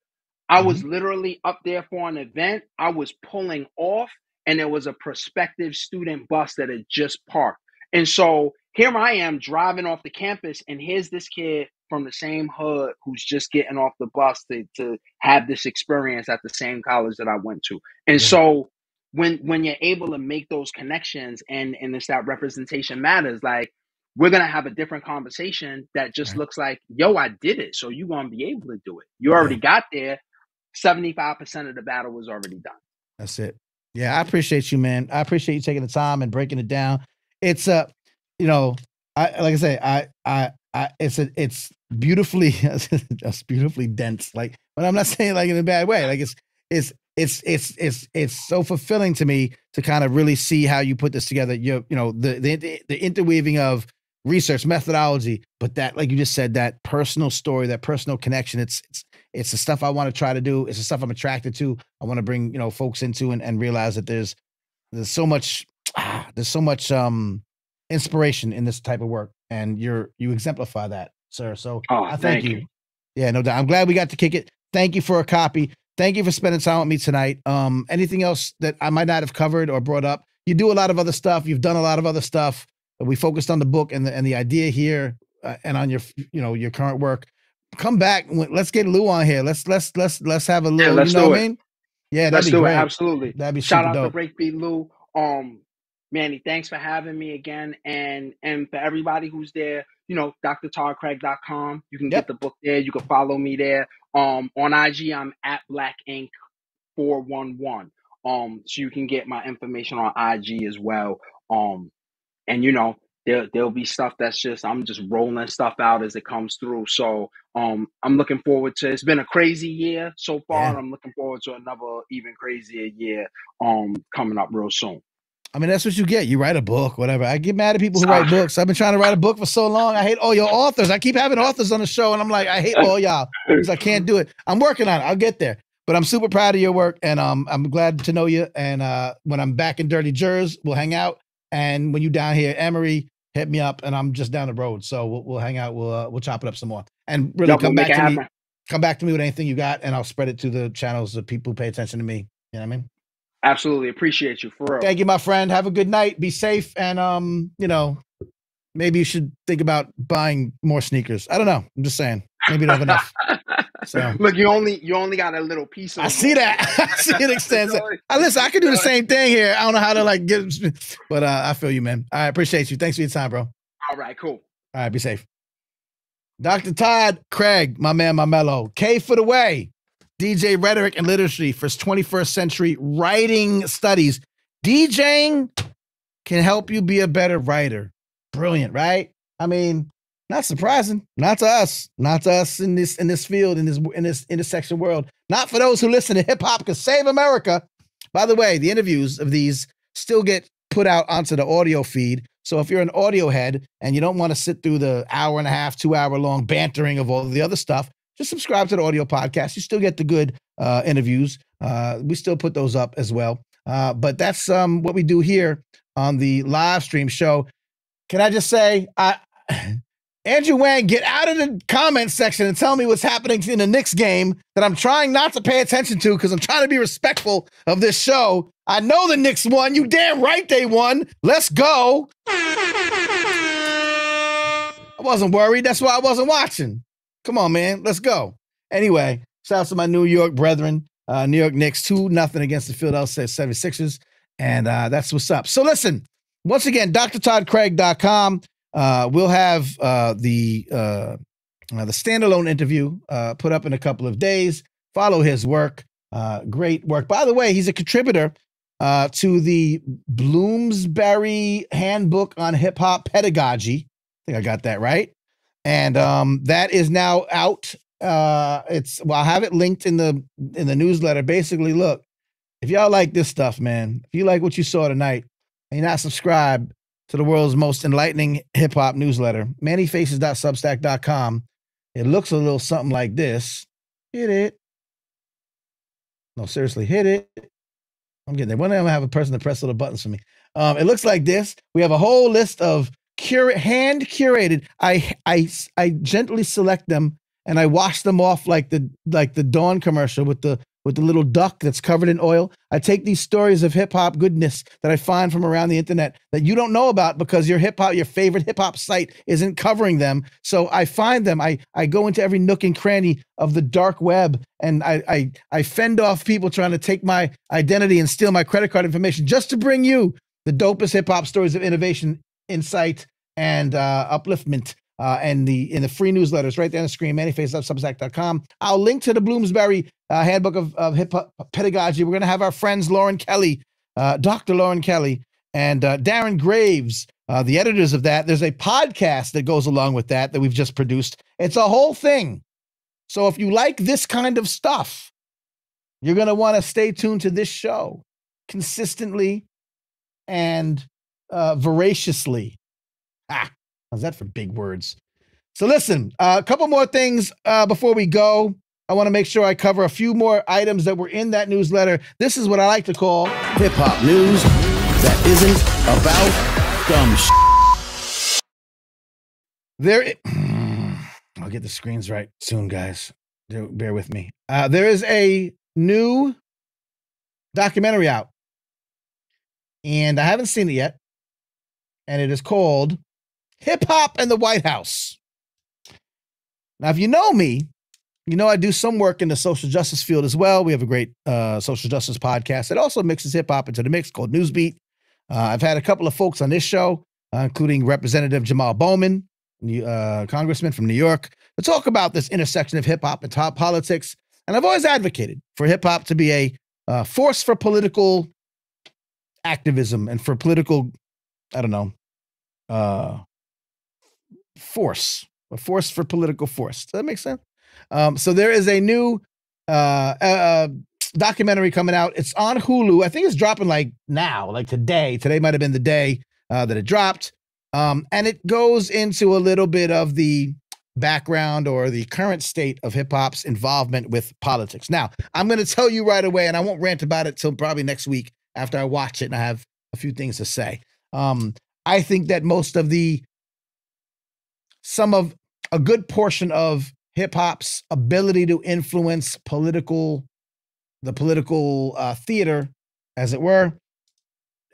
I was literally up there for an event. I was pulling off, and there was a prospective student bus that had just parked. And so here I am driving off the campus, and here's this kid from the same hood who's just getting off the bus to have this experience at the same college that I went to. And so when you're able to make those connections and it's that representation matters, like, we're going to have a different conversation that just looks like, yo, I did it. So you're going to be able to do it. You already got there. 75% of the battle was already done. That's it. Yeah, I appreciate you, man. I appreciate you taking the time and breaking it down. It's you know, it's beautifully, it's beautifully dense. Like, but I'm not saying like in a bad way. Like it's so fulfilling to me to kind of really see how you put this together. You know, the interweaving of research methodology, but that, like you just said, that personal story, that personal connection. It's the stuff I want to try to do. It's the stuff I'm attracted to. I want to bring, you know, folks into and realize that there's so much inspiration in this type of work, and you exemplify that, sir. So I thank you. Yeah, no doubt. I'm glad we got to kick it. Thank you for a copy. Thank you for spending time with me tonight. Anything else that I might not have covered or brought up? You do a lot of other stuff. You've done a lot of other stuff. We focused on the book and the idea here, and on your, you know, your current work. Come back. Let's get Lou on here. Let's have a little. You know what I mean? Yeah, let's do great. it. Absolutely. That'd be Shout super out dope. to Breakbeat Lou. Manny, thanks for having me again, and for everybody who's there, you know, drtoddcraig.com. You can get the book there. You can follow me there. On IG, I'm at Black Ink 411. So you can get my information on IG as well. And you know, there'll be stuff that's I'm just rolling stuff out as it comes through. So I'm looking forward to, it's been a crazy year so far, and I'm looking forward to another even crazier year coming up real soon. I mean, that's what you get. You write a book, whatever. I get mad at people who write books. I've been trying to write a book for so long. I hate all your authors. I keep having authors on the show, and I'm like, I hate all y'all because I can't do it. I'm working on it. I'll get there. But I'm super proud of your work, and I'm glad to know you. And when I'm back in Dirty Jersey, we'll hang out. And when you down here at Emory, hit me up, and I'm just down the road. So we'll hang out. We'll chop it up some more. And really come back to me. Come back to me with anything you got, and I'll spread it to the channels of people who pay attention to me. You know what I mean? Absolutely. Appreciate you, for real. Thank you, my friend. Have a good night. Be safe. And, you know, maybe you should think about buying more sneakers. I don't know. I'm just saying. Maybe you don't have enough. So look, you only got a little piece of I see that. I see it extends. Listen, I can do the same thing here. I don't know how to like get, but I feel you, man. I appreciate you. Thanks for your time, bro. All right, cool. All right, be safe. Dr. Todd Craig, my man, my mellow. K for the way. DJ Rhetoric and Literacy for 21st century writing studies. DJing can help you be a better writer. Brilliant, right? I mean, not surprising. Not to us in this field, in this intersection world. Not for those who listen to hip hop can save America. By the way, the interviews of these still get put out onto the audio feed. So if you're an audio head and you don't want to sit through the 1.5, 2 hour long bantering of all the other stuff, just subscribe to the audio podcast. You still get the good interviews. We still put those up as well. But that's what we do here on the live stream show. Can I just say, Andrew Wang, get out of the comment section and tell me what's happening in the Knicks game that I'm trying not to pay attention to because I'm trying to be respectful of this show. I know the Knicks won. You damn right they won. Let's go. I wasn't worried. That's why I wasn't watching. Come on, man. Let's go. Anyway, shout out to my New York brethren. New York Knicks 2-0 against the Philadelphia 76ers. And that's what's up. So listen, once again, drtoddcraig.com. We'll have the standalone interview put up in a couple of days. Follow his work. Great work. By the way, he's a contributor to the Bloomsbury Handbook on Hip-Hop Pedagogy. I think I got that right. And that is now out. I'll have it linked in the newsletter. Basically, look, if y'all like this stuff, man, if you like what you saw tonight and you're not subscribed to the world's most enlightening hip-hop newsletter, mannyfaces.substack.com, it looks a little something like this. Hit it. No, seriously, hit it. I'm getting there. One day I'm gonna have a person to press little buttons for me. It looks like this. We have a whole list of hand curated. I gently select them and I wash them off like the Dawn commercial with the little duck that's covered in oil. I take these stories of hip hop goodness that I find from around the internet that you don't know about because your favorite hip hop site isn't covering them. So I find them. I go into every nook and cranny of the dark web and I fend off people trying to take my identity and steal my credit card information just to bring you the dopest hip hop stories of innovation, insight, and upliftment. And in the free newsletters right there on the screen, mannyfaces.substack.com. I'll link to the Bloomsbury Handbook of Hip-Hop Pedagogy. We're going to have our friends Lauren Kelly, Dr. Lauren Kelly, and Darren Graves, the editors of that. There's a podcast that goes along with that we've just produced. It's a whole thing. So if you like this kind of stuff, you're going to want to stay tuned to this show consistently and voraciously. How's that for big words? So listen, a couple more things before we go. I want to make sure I cover a few more items that were in that newsletter. This is what I like to call hip-hop news that isn't about dumb I'll get the screens right soon, guys. Bear with me. There is a new documentary out, and I haven't seen it yet, and it is called Hip-Hop and the White House. Now, if you know me, you know I do some work in the social justice field as well. We have a great social justice podcast that also mixes hip-hop into the mix called Newsbeat. I've had a couple of folks on this show, including Representative Jamal Bowman, congressman from New York, to talk about this intersection of hip-hop and top politics. And I've always advocated for hip-hop to be a force for political activism and for political, a force for political force. Does that make sense? So there is a new documentary coming out. It's on Hulu. I think it's dropping like now, like today. Today might have been the day that it dropped. And it goes into a little bit of the background or the current state of hip hop's involvement with politics. Now, I'm going to tell you right away, and I won't rant about it till probably next week after I watch it and I have a few things to say. I think that a good portion of hip hop's ability to influence the political theater, as it were,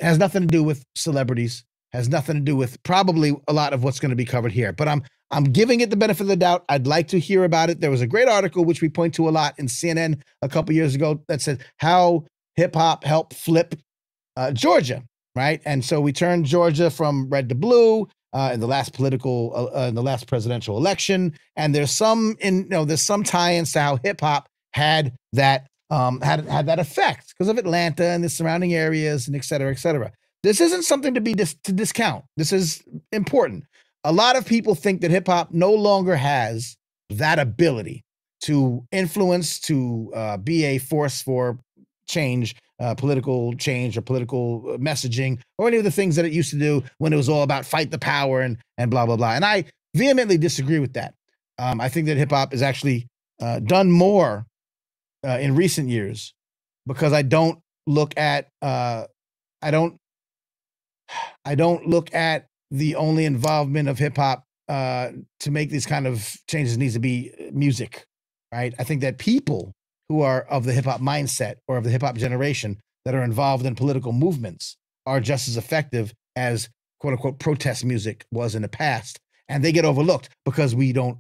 has nothing to do with celebrities, has nothing to do with probably a lot of what's going to be covered here. But I'm giving it the benefit of the doubt. I'd like to hear about it. There was a great article, which we point to a lot in CNN a couple years ago, that said how hip hop helped flip Georgia, right? And so we turned Georgia from red to blue in the last presidential election. And there's some tie-ins to how hip hop had that effect because of Atlanta and the surrounding areas and et cetera, et cetera. This isn't something to discount. This is important. A lot of people think that hip hop no longer has that ability to influence, to be a force for change, political change or political messaging, or any of the things that it used to do when it was all about fight the power and blah, blah, blah. And I vehemently disagree with that. I think that hip hop has actually done more in recent years because I don't look at the only involvement of hip hop to make these kind of changes needs to be music, right? I think that people who are of the hip hop mindset or of the hip hop generation that are involved in political movements are just as effective as quote unquote protest music was in the past. And they get overlooked because we don't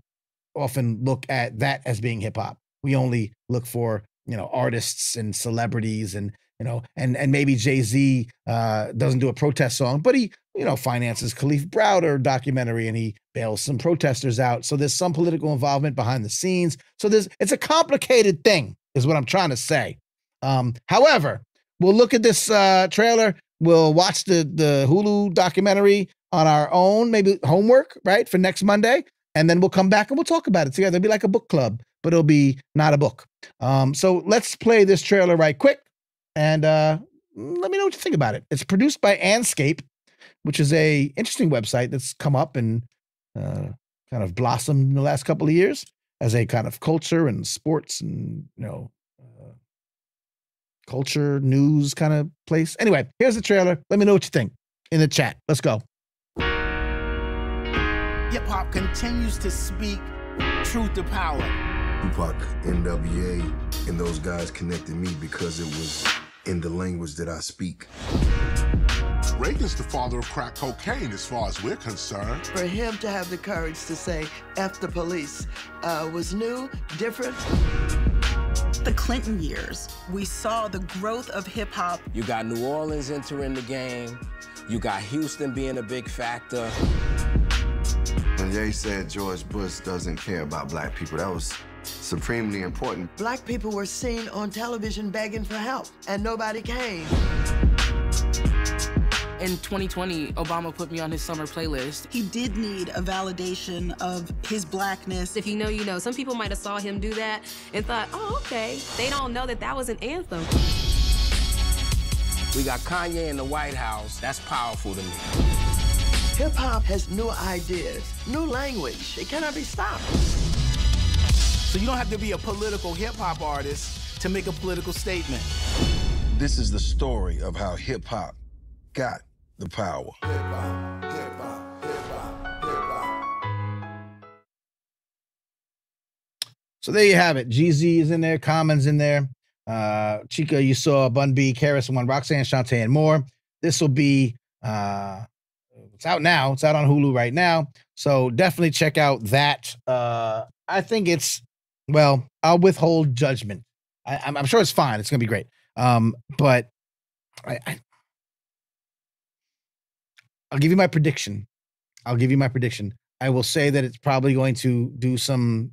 often look at that as being hip hop. We only look for, artists and celebrities and and maybe Jay-Z doesn't do a protest song, but he, finances Khalif Browder documentary and he bails some protesters out. So there's some political involvement behind the scenes. So it's a complicated thing is what I'm trying to say. However, we'll look at this trailer. We'll watch the Hulu documentary on our own, maybe homework, right, for next Monday. And then we'll come back and we'll talk about it together. It'll be like a book club, but it'll be not a book. So let's play this trailer right quick. And let me know what you think about it. It's produced by Anscape, which is a interesting website that's come up and kind of blossomed in the last couple of years as a kind of culture and sports and, culture news kind of place. Anyway, here's the trailer. Let me know what you think in the chat. Let's go. Hip-hop continues to speak truth to power. Tupac, NWA, and those guys connected me because it was in the language that I speak. Reagan's the father of crack cocaine as far as we're concerned. For him to have the courage to say, F the police, was new, different. The Clinton years, we saw the growth of hip-hop. You got New Orleans entering the game. You got Houston being a big factor. When Ye said George Bush doesn't care about black people, that was supremely important. Black people were seen on television begging for help, and nobody came. In 2020, Obama put me on his summer playlist. He did need a validation of his blackness. If you know, you know. Some people might have saw him do that and thought, oh, okay. They don't know that that was an anthem. We got Kanye in the White House. That's powerful to me. Hip-hop has new ideas, new language. It cannot be stopped. So you don't have to be a political hip-hop artist to make a political statement. This is the story of how hip-hop got the power. So there you have it. GZ is in there, Common's in there. Chica, you saw Bun B, Karis One, Roxanne, Shantae, and more. This will be it's out now. It's out on Hulu right now. So definitely check out that. I think I'll withhold judgment. I'm sure it's fine. It's gonna be great. But I'll give you my prediction. I will say that it's probably going to do some,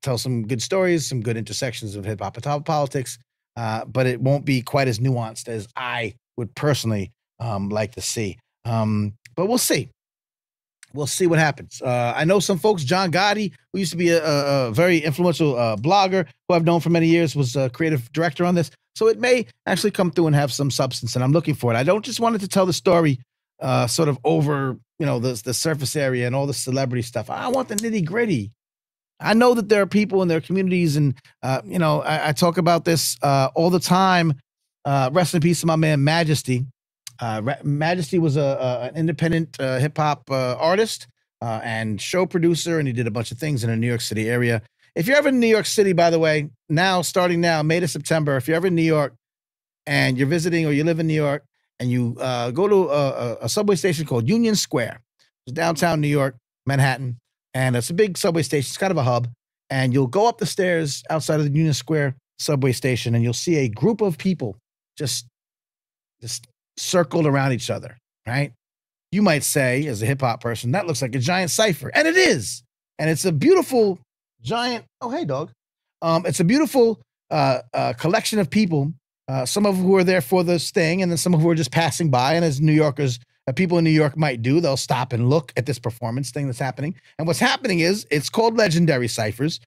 tell some good stories, some good intersections of hip hop and politics, but it won't be quite as nuanced as I would personally like to see. But we'll see. We'll see what happens. I know some folks, John Gotti, who used to be a very influential blogger who I've known for many years, was a creative director on this. So it may actually come through and have some substance, and I'm looking for it. I don't just want it to tell the story sort of over, the surface area and all the celebrity stuff. I want the nitty gritty. I know that there are people in their communities, and I talk about this all the time. Rest in peace to my man Majesty. Majesty was an independent hip hop artist and show producer, and he did a bunch of things in the New York City area. If you're ever in New York City, by the way, starting now, May to September, if you're ever in New York and you're visiting or you live in New York, and you go to a subway station called Union Square. It's downtown New York, Manhattan, and it's a big subway station. It's kind of a hub. And you'll go up the stairs outside of the Union Square subway station, and you'll see a group of people just circled around each other, right? You might say, as a hip-hop person, that looks like a giant cipher. And it is. And it's a beautiful giant, oh, hey, dog. It's a beautiful collection of people. Some of who are there for this thing, and then some of who are just passing by. And as New Yorkers, people in New York might do, they'll stop and look at this performance thing that's happening. And what's happening is it's called Legendary Ciphers.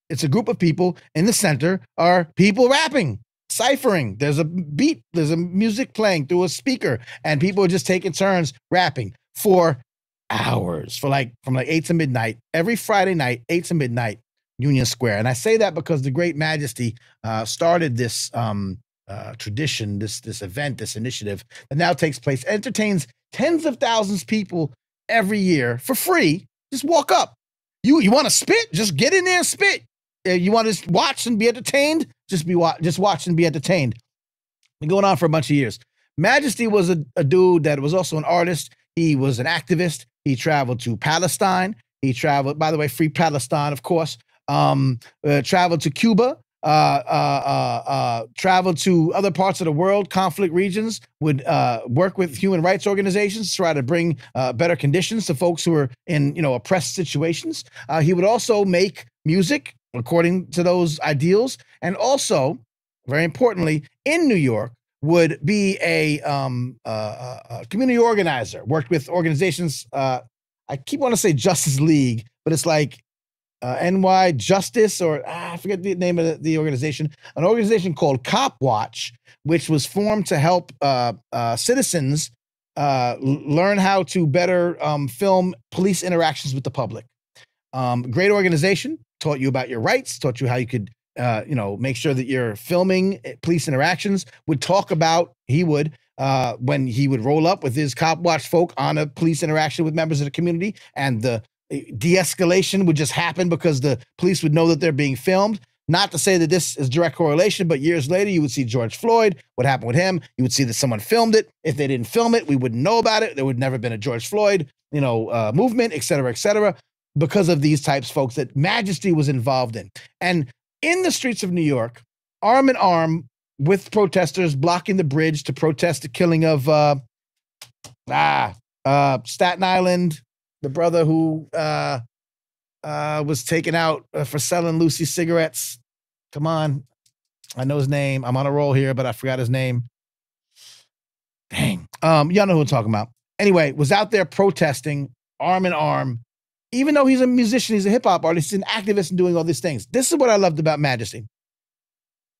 It's a group of people. In the center are people rapping, ciphering. There's a beat. There's a music playing through a speaker, and people are just taking turns rapping for hours, from 8 to midnight, every Friday night, 8 to midnight, Union Square. And I say that because the great Majesty started this tradition, this event, this initiative that now takes place, entertains tens of thousands of people every year for free. Just walk up. You want to spit? Just get in there and spit. You want to watch and be entertained? Just watch and be entertained. Been going on for a bunch of years. Majesty was a dude that was also an artist. He was an activist. He traveled to Palestine. He traveled, by the way, free Palestine, of course. Traveled to Cuba. travel to other parts of the world, conflict regions, would work with human rights organizations to try to bring better conditions to folks who are in, oppressed situations. He would also make music according to those ideals. And also, very importantly, in New York, would be a community organizer, worked with organizations. I keep wanting to say Justice League, but it's like NY Justice, or I forget the name of the organization, an organization called Cop Watch, which was formed to help citizens learn how to better film police interactions with the public. Great organization, taught you about your rights, taught you how you could make sure that you're filming police interactions. Would talk about, when he would roll up with his Cop Watch folk on a police interaction with members of the community, and the de-escalation would just happen because the police would know that they're being filmed. Not to say that this is direct correlation, but years later, you would see George Floyd, what happened with him. You would see that someone filmed it. If they didn't film it, we wouldn't know about it. There would never been a George Floyd, movement, et cetera, because of these types of folks that Majesty was involved in. And in the streets of New York, arm in arm with protesters blocking the bridge to protest the killing of Staten Island, the brother who was taken out for selling Lucy cigarettes. Come on. I know his name. I'm on a roll here, but I forgot his name. Dang. Y'all know who I'm talking about. Anyway, was out there protesting arm in arm. Even though he's a musician, he's a hip hop artist, he's an activist and doing all these things. This is what I loved about Majesty.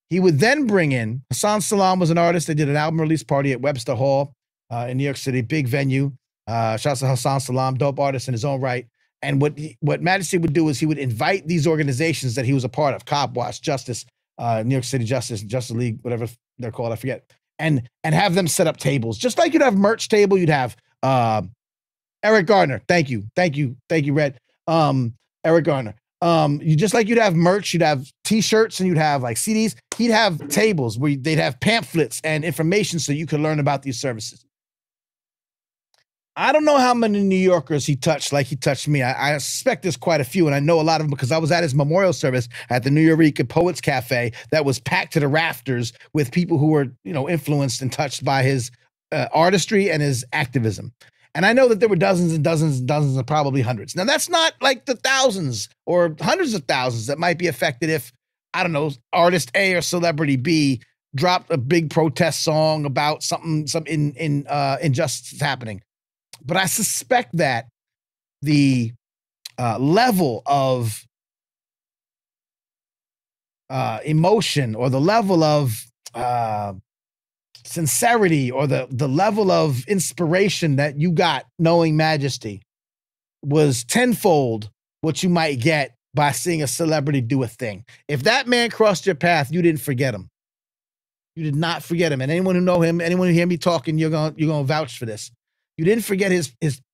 He would then bring in, Hassan Salam was an artist. They did an album release party at Webster Hall in New York City, big venue. Shouts to Hassan Salam, dope artist in his own right. And what Majesty would do is he would invite these organizations that he was a part of, Cop Watch, Justice, New York City Justice League, whatever they're called, I forget, and have them set up tables. Just like you'd have merch table, you'd have Eric Gardner. Thank you, Red. Eric Gardner. You'd have merch, you'd have t-shirts, and you'd have like CDs. He'd have tables where they'd have pamphlets and information so you could learn about these services. I don't know how many New Yorkers he touched like he touched me. I suspect there's quite a few, and I know a lot of them because I was at his memorial service at the New Eureka Poets Cafe that was packed to the rafters with people who were, influenced and touched by his artistry and his activism. And I know that there were dozens and dozens and dozens and probably hundreds. Now, that's not like the thousands or hundreds of thousands that might be affected if, I don't know, artist A or celebrity B dropped a big protest song about some injustice happening. But I suspect that the level of emotion, or the level of sincerity, or the level of inspiration that you got knowing Majesty was tenfold what you might get by seeing a celebrity do a thing. If that man crossed your path, you didn't forget him. You did not forget him. And anyone who know him, anyone who hear me talking, you're gonna vouch for this. You didn't forget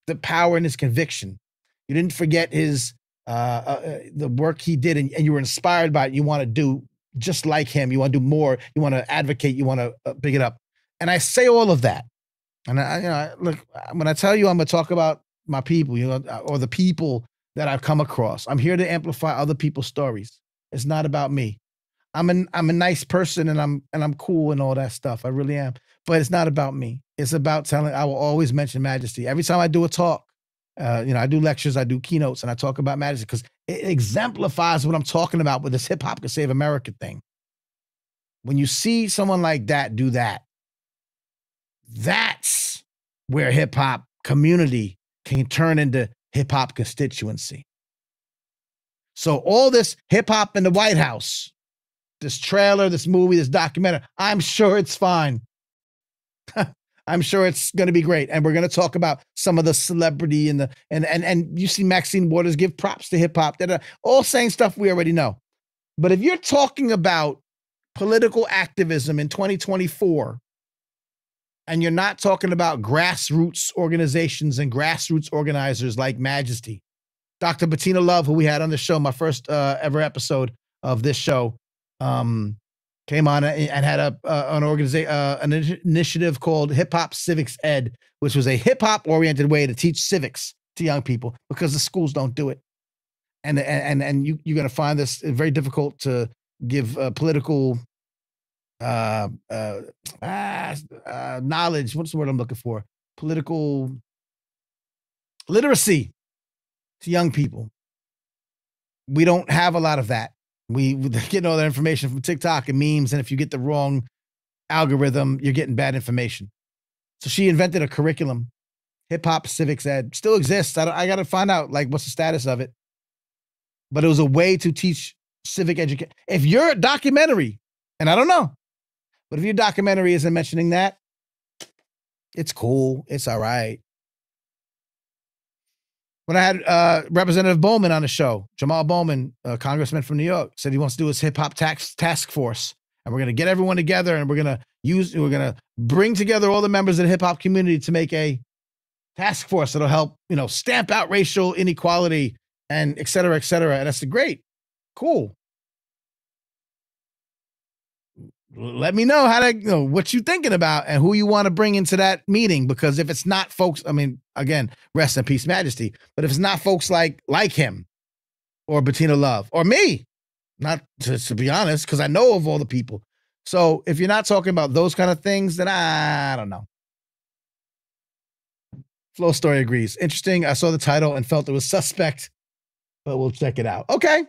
the power and his conviction. You didn't forget his the work he did, and you were inspired by it. You want to do just like him. You want to do more. You want to advocate. You want to pick it up. And I say all of that. And look, when I tell you I'm going to talk about my people, or the people that I've come across, I'm here to amplify other people's stories. It's not about me. I'm a nice person, and I'm cool and all that stuff. I really am. But it's not about me. It's about telling. I will always mention Majesty every time I do a talk. I do lectures, I do keynotes, and I talk about Majesty because it exemplifies what I'm talking about with this Hip Hop Can Save America thing. When you see someone like that do that, that's where hip hop community can turn into hip hop constituency. So all this hip hop in the White House, this trailer, this movie, this documentary, I'm sure it's fine. I'm sure it's going to be great. And we're going to talk about some of the celebrity and you see Maxine Waters give props to hip hop, that are all saying stuff we already know. But if you're talking about political activism in 2024, and you're not talking about grassroots organizations and grassroots organizers like Majesty, Dr. Bettina Love, who we had on the show, my first ever episode of this show, came on and had an initiative called Hip Hop Civics Ed, which was a hip hop oriented way to teach civics to young people because the schools don't do it. And you're going to find this very difficult to give political knowledge. What's the word I'm looking for? Political literacy to young people. We don't have a lot of that. We get all that information from TikTok and memes, and if you get the wrong algorithm, you're getting bad information. So she invented a curriculum, hip-hop civics ed, still exists. I got to find out like what's the status of it. But it was a way to teach civic education. If your documentary, and I don't know, but if your documentary isn't mentioning that, it's cool. It's all right. When I had Representative Bowman on the show, Jamal Bowman, a congressman from New York, said he wants to do his hip-hop task force. And we're going to get everyone together and we're going to bring together all the members of the hip-hop community to make a task force that'll help, stamp out racial inequality and et cetera, et cetera. And that's great. Cool. Let me know what you're thinking about and who you want to bring into that meeting. Because if it's not folks, again, rest in peace, Majesty. But if it's not folks like him or Bettina Love or me, not to be honest, because I know of all the people. So if you're not talking about those kind of things, then I don't know. Flow Story agrees. Interesting. I saw the title and felt it was suspect, but we'll check it out. Okay.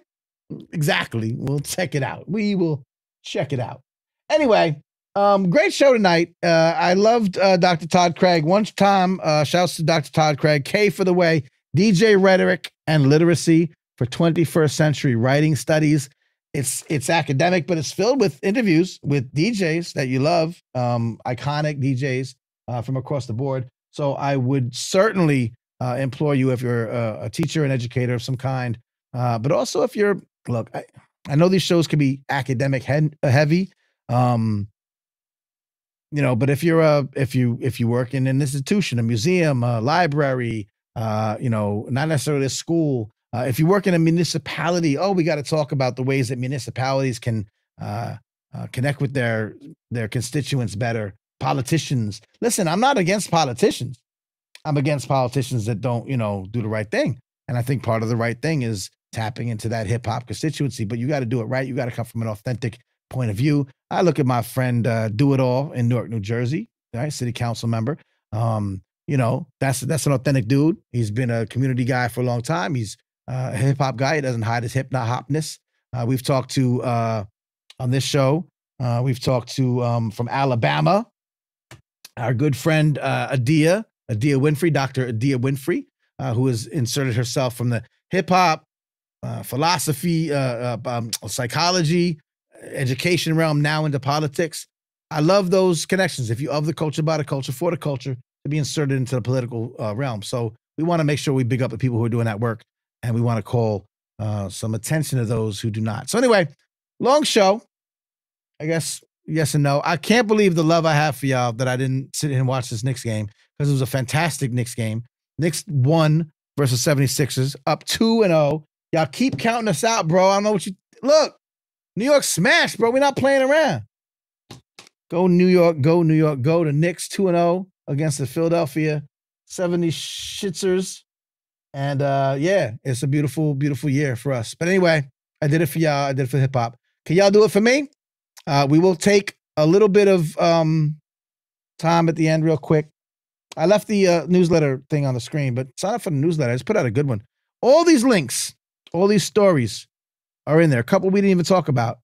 Exactly. We'll check it out. We will check it out. Anyway, great show tonight. I loved Dr. Todd Craig. One time, shouts to Dr. Todd Craig. K for the way. DJ Rhetoric and Literacy for 21st Century Writing Studies. It's academic, but it's filled with interviews with DJs that you love, iconic DJs from across the board. So I would certainly implore you, if you're a teacher, an educator of some kind, but also if you're, look, I know these shows can be academic heavy, but if you're if you work in an institution, a museum, a library, not necessarily a school, if you work in a municipality, we got to talk about the ways that municipalities can connect with their constituents better. Politicians. Listen, I'm not against politicians. I'm against politicians that don't, do the right thing. And I think part of the right thing is tapping into that hip hop constituency, but you got to do it right. You got to come from an authentic point of view. I look at my friend Do It All in Newark, New Jersey, right? City council member. That's an authentic dude. He's been a community guy for a long time. He's a hip hop guy. He doesn't hide his hopness. We've talked to on this show. We've talked to from Alabama, our good friend Adia Winfrey, Dr. Adia Winfrey, who has inserted herself from the hip hop, philosophy, psychology, education realm now into politics. I love those connections. If you of the culture, by the culture, for the culture, to be inserted into the political realm. So we want to make sure we big up the people who are doing that work, and we want to call some attention to those who do not. So anyway, long show, I guess. Yes and no. I can't believe the love I have for y'all that I didn't sit and watch this Knicks game, because it was a fantastic Knicks game. Knicks won versus 76ers, up 2-0. Y'all keep counting us out, bro. I don't know what you look. New York smashed, bro. We're not playing around. Go New York, go New York, go. The Knicks 2-0 against the Philadelphia 76ers. And it's a beautiful, beautiful year for us. But anyway, I did it for y'all. I did it for hip hop. Can y'all do it for me? We will take a little bit of time at the end real quick. I left the newsletter thing on the screen, but sign up for the newsletter. I just put out a good one. All these links, all these stories are in there. A couple we didn't even talk about.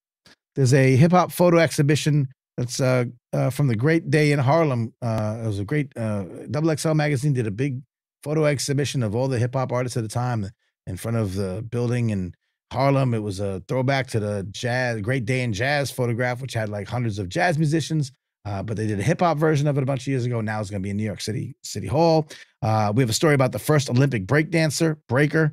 There's a hip-hop photo exhibition that's from the Great Day in Harlem. It was a great XXL magazine did a big photo exhibition of all the hip-hop artists at the time in front of the building in Harlem. It was a throwback to the Great Day in Jazz photograph, which had like hundreds of jazz musicians. But they did a hip hop version of it a bunch of years ago. Now it's going to be in New York City Hall. We have a story about the first Olympic breakdancer, Breaker,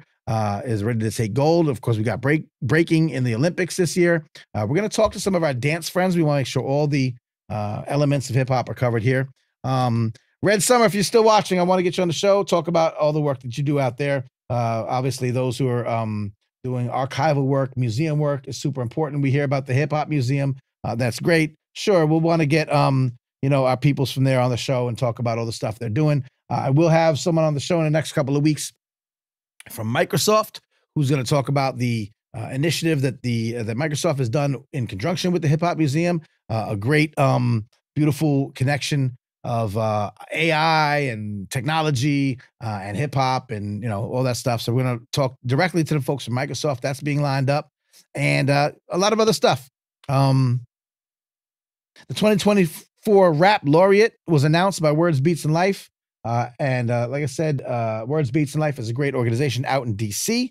is ready to take gold. Of course, we got breaking in the Olympics this year. We're going to talk to some of our dance friends. We want to make sure all the elements of hip hop are covered here. Red Summer, if you're still watching, I want to get you on the show, talk about all the work that you do out there. Obviously, those who are doing archival work, museum work is super important. We hear about the Hip Hop Museum. That's great. Sure, we'll want to get our peoples from there on the show and talk about all the stuff they're doing. I will have someone on the show in the next couple of weeks from Microsoft who's going to talk about the initiative that that Microsoft has done in conjunction with the Hip Hop Museum. A great, beautiful connection of AI and technology and hip hop and all that stuff. So we're going to talk directly to the folks from Microsoft. That's being lined up, and a lot of other stuff. The 2024 Rap Laureate was announced by Words, Beats, and Life. And like I said, Words, Beats, and Life is a great organization out in DC.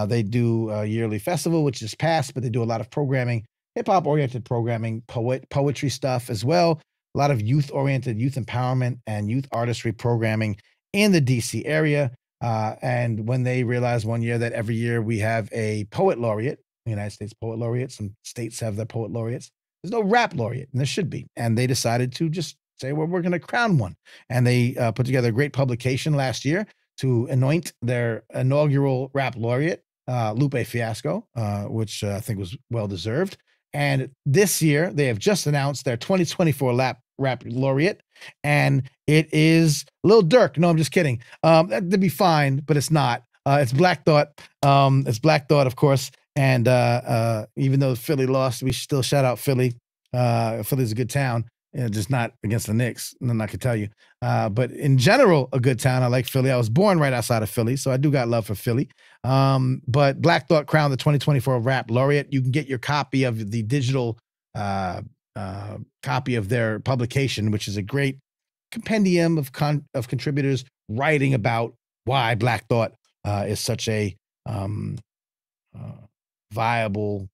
They do a yearly festival, which just passed, but they do a lot of programming, hip-hop oriented programming, poetry stuff as well. A lot of youth-oriented, youth empowerment, and youth artistry programming in the DC area. And when they realized one year that every year we have a poet laureate, the United States Poet Laureate, some states have their poet laureates. There's no rap laureate, and there should be. And they decided to just say, well, we're going to crown one. And they put together a great publication last year to anoint their inaugural rap laureate, Lupe Fiasco, which I think was well-deserved. And this year, they have just announced their 2024 rap laureate, and it is Lil Durk. No, I'm just kidding. That'd be fine, but it's not. It's Black Thought. It's Black Thought, of course. And even though Philly lost, we still shout out Philly. Philly's a good town. Just not against the Knicks, and I can tell you. But in general, a good town. I like Philly. I was born right outside of Philly, so I do got love for Philly. But Black Thought crowned the 2024 Rap Laureate. You can get your copy of the digital copy of their publication, which is a great compendium of contributors writing about why Black Thought is such a viable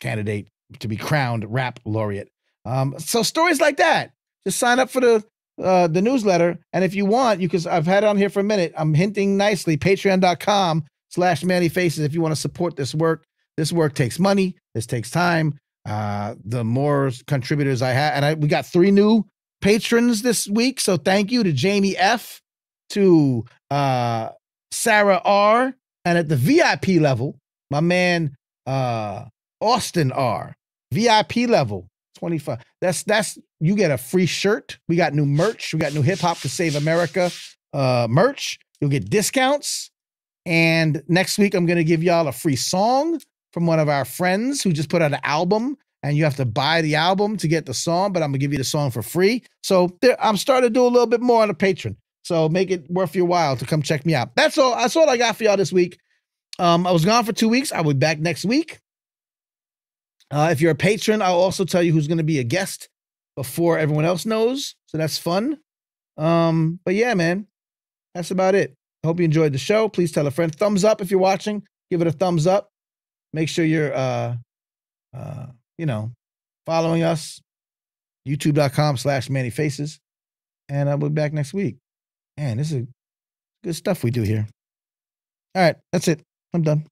candidate to be crowned Rap Laureate. So stories like that, just sign up for the newsletter. And if you want, I've had it on here for a minute. I'm hinting nicely, patreon.com/Manny Faces. If you want to support this work takes money. This takes time. The more contributors I have, and we got 3 new patrons this week. So thank you to Jamie F, to Sarah R, and at the VIP level, my man, Austin R, VIP level. 25. That's you get a free shirt. We got new merch. We got new Hip Hop to Save America merch. You'll get discounts. And next week, I'm going to give y'all a free song from one of our friends who just put out an album. And you have to buy the album to get the song, but I'm going to give you the song for free. So I'm starting to do a little bit more on the Patreon. So make it worth your while to come check me out. That's all I got for y'all this week. I was gone for 2 weeks. I'll be back next week. If you're a patron, I'll also tell you who's going to be a guest before everyone else knows. So that's fun. But yeah, man, that's about it. I hope you enjoyed the show. Please tell a friend. Thumbs up if you're watching. Give it a thumbs up. Make sure you're, following us. YouTube.com/Manny Faces. And I'll be back next week. Man, this is good stuff we do here. All right, that's it. I'm done.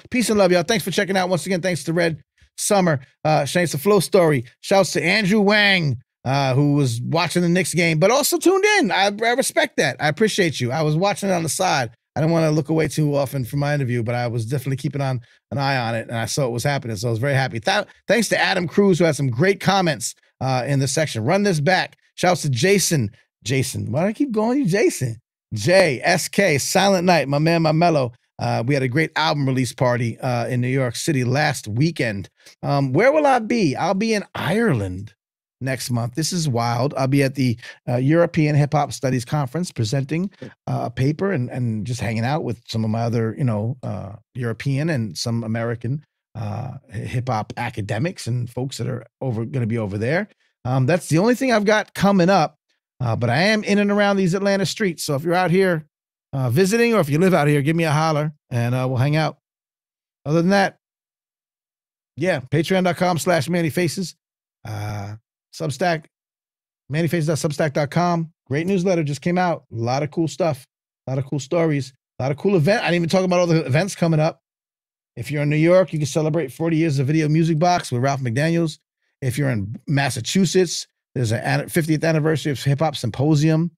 Peace and love, y'all. Thanks for checking out. Once again, thanks to Red Summer. Shane, a flow story. Shouts to Andrew Wang, who was watching the Knicks game, but also tuned in. I respect that. I appreciate you. I was watching it on the side. I didn't want to look away too often from my interview, but I was definitely keeping an eye on it, and I saw it was happening, so I was very happy. Thanks to Adam Cruz, who had some great comments in this section. Run this back. Shouts to Jason. Why do I keep going you, Jason? JSK, Silent Night, my man, my mellow. We had a great album release party in New York City last weekend. Where will I be? I'll be in Ireland next month. This is wild. I'll be at the European Hip Hop Studies Conference presenting a paper and just hanging out with some of my other, European and some American hip hop academics and folks that are going to be over there. That's the only thing I've got coming up. But I am in and around these Atlanta streets. So if you're out here visiting, or if you live out here, give me a holler and we'll hang out. Other than that, yeah, patreon.com/Manny Faces. Substack, mannyfaces.substack.com. Great newsletter just came out. A lot of cool stuff, a lot of cool stories, a lot of cool events. I didn't even talk about all the events coming up. If you're in New York, you can celebrate 40 years of Video Music Box with Ralph McDaniels. If you're in Massachusetts, there's a 50th anniversary of Hip Hop Symposium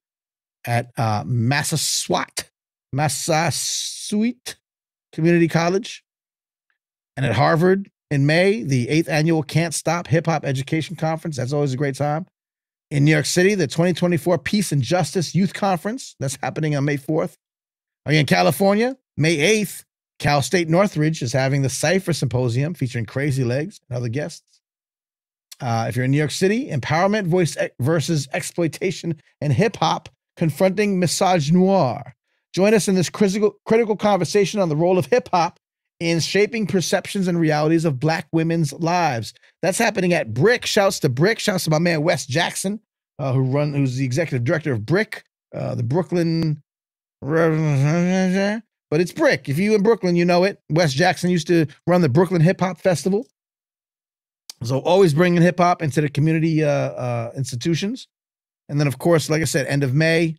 at Massasoit Community College. And at Harvard in May, the 8th annual Can't Stop Hip Hop Education Conference. That's always a great time. In New York City, the 2024 Peace and Justice Youth Conference. That's happening on May 4th. Are you in California? May 8th, Cal State Northridge is having the Cypher Symposium featuring Crazy Legs and other guests. If you're in New York City, Empowerment Voice versus Exploitation and Hip Hop, Confronting Misogynoir. Join us in this critical conversation on the role of hip hop in shaping perceptions and realities of Black women's lives. That's happening at Brick. Shouts to Brick. Shouts to my man Wes Jackson, who's the executive director of Brick, the Brooklyn. But it's Brick. If you in Brooklyn, you know it. Wes Jackson used to run the Brooklyn Hip Hop Festival. So always bringing hip hop into the community institutions. And then, of course, like I said, end of May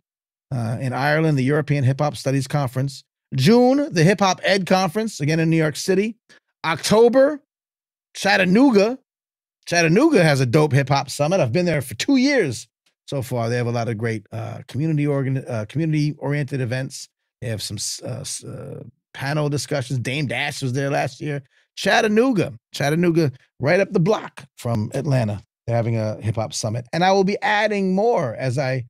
in Ireland, the European Hip Hop Studies Conference. June, the Hip Hop Ed Conference, again in New York City. October, Chattanooga. Chattanooga has a dope hip hop summit. I've been there for 2 years so far. They have a lot of great community-oriented events. They have some panel discussions. Dame Dash was there last year. Chattanooga, right up the block from Atlanta. They're having a hip hop summit. And I will be adding more as I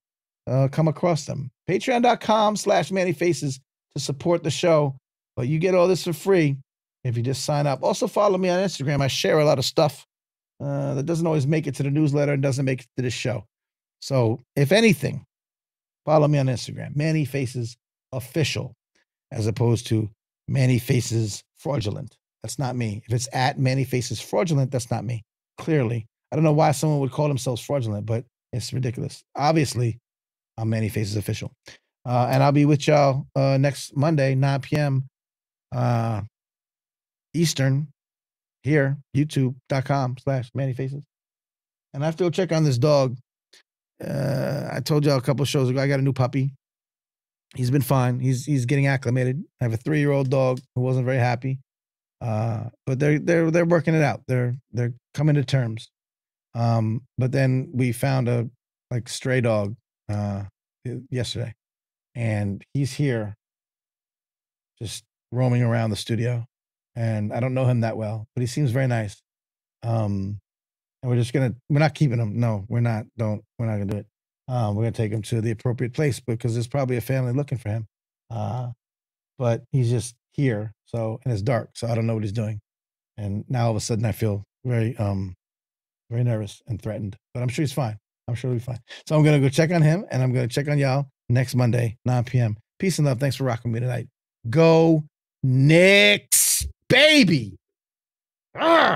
come across them. Patreon.com/Manny Faces to support the show. But you get all this for free if you just sign up. Also follow me on Instagram. I share a lot of stuff that doesn't always make it to the newsletter and doesn't make it to the show. So if anything, follow me on Instagram, Manny Faces Official, as opposed to Manny Faces Fraudulent. That's not me. If it's at Manny Faces Fraudulent, that's not me. Clearly. I don't know why someone would call themselves fraudulent, but it's ridiculous. Obviously, I'm Manny Faces Official. And I'll be with y'all next Monday, 9 p.m. Eastern, here, youtube.com/Manny Faces. And I have to go check on this dog. I told y'all a couple of shows ago, I got a new puppy. He's been fine. He's getting acclimated. I have a 3-year-old dog who wasn't very happy. But they're working it out. They're coming to terms. But then we found a stray dog yesterday, and he's here just roaming around the studio, and I don't know him that well, but he seems very nice. And we're not keeping him. No, we're not gonna do it. We're gonna take him to the appropriate place because there's probably a family looking for him. But he's just here, and it's dark, so I don't know what he's doing. And now all of a sudden I feel very nervous and threatened, but I'm sure he's fine. I'm sure he'll be fine. So I'm going to go check on him, and I'm going to check on y'all next Monday, 9 p.m. Peace and love. Thanks for rocking with me tonight. Go Knicks, baby. Arr!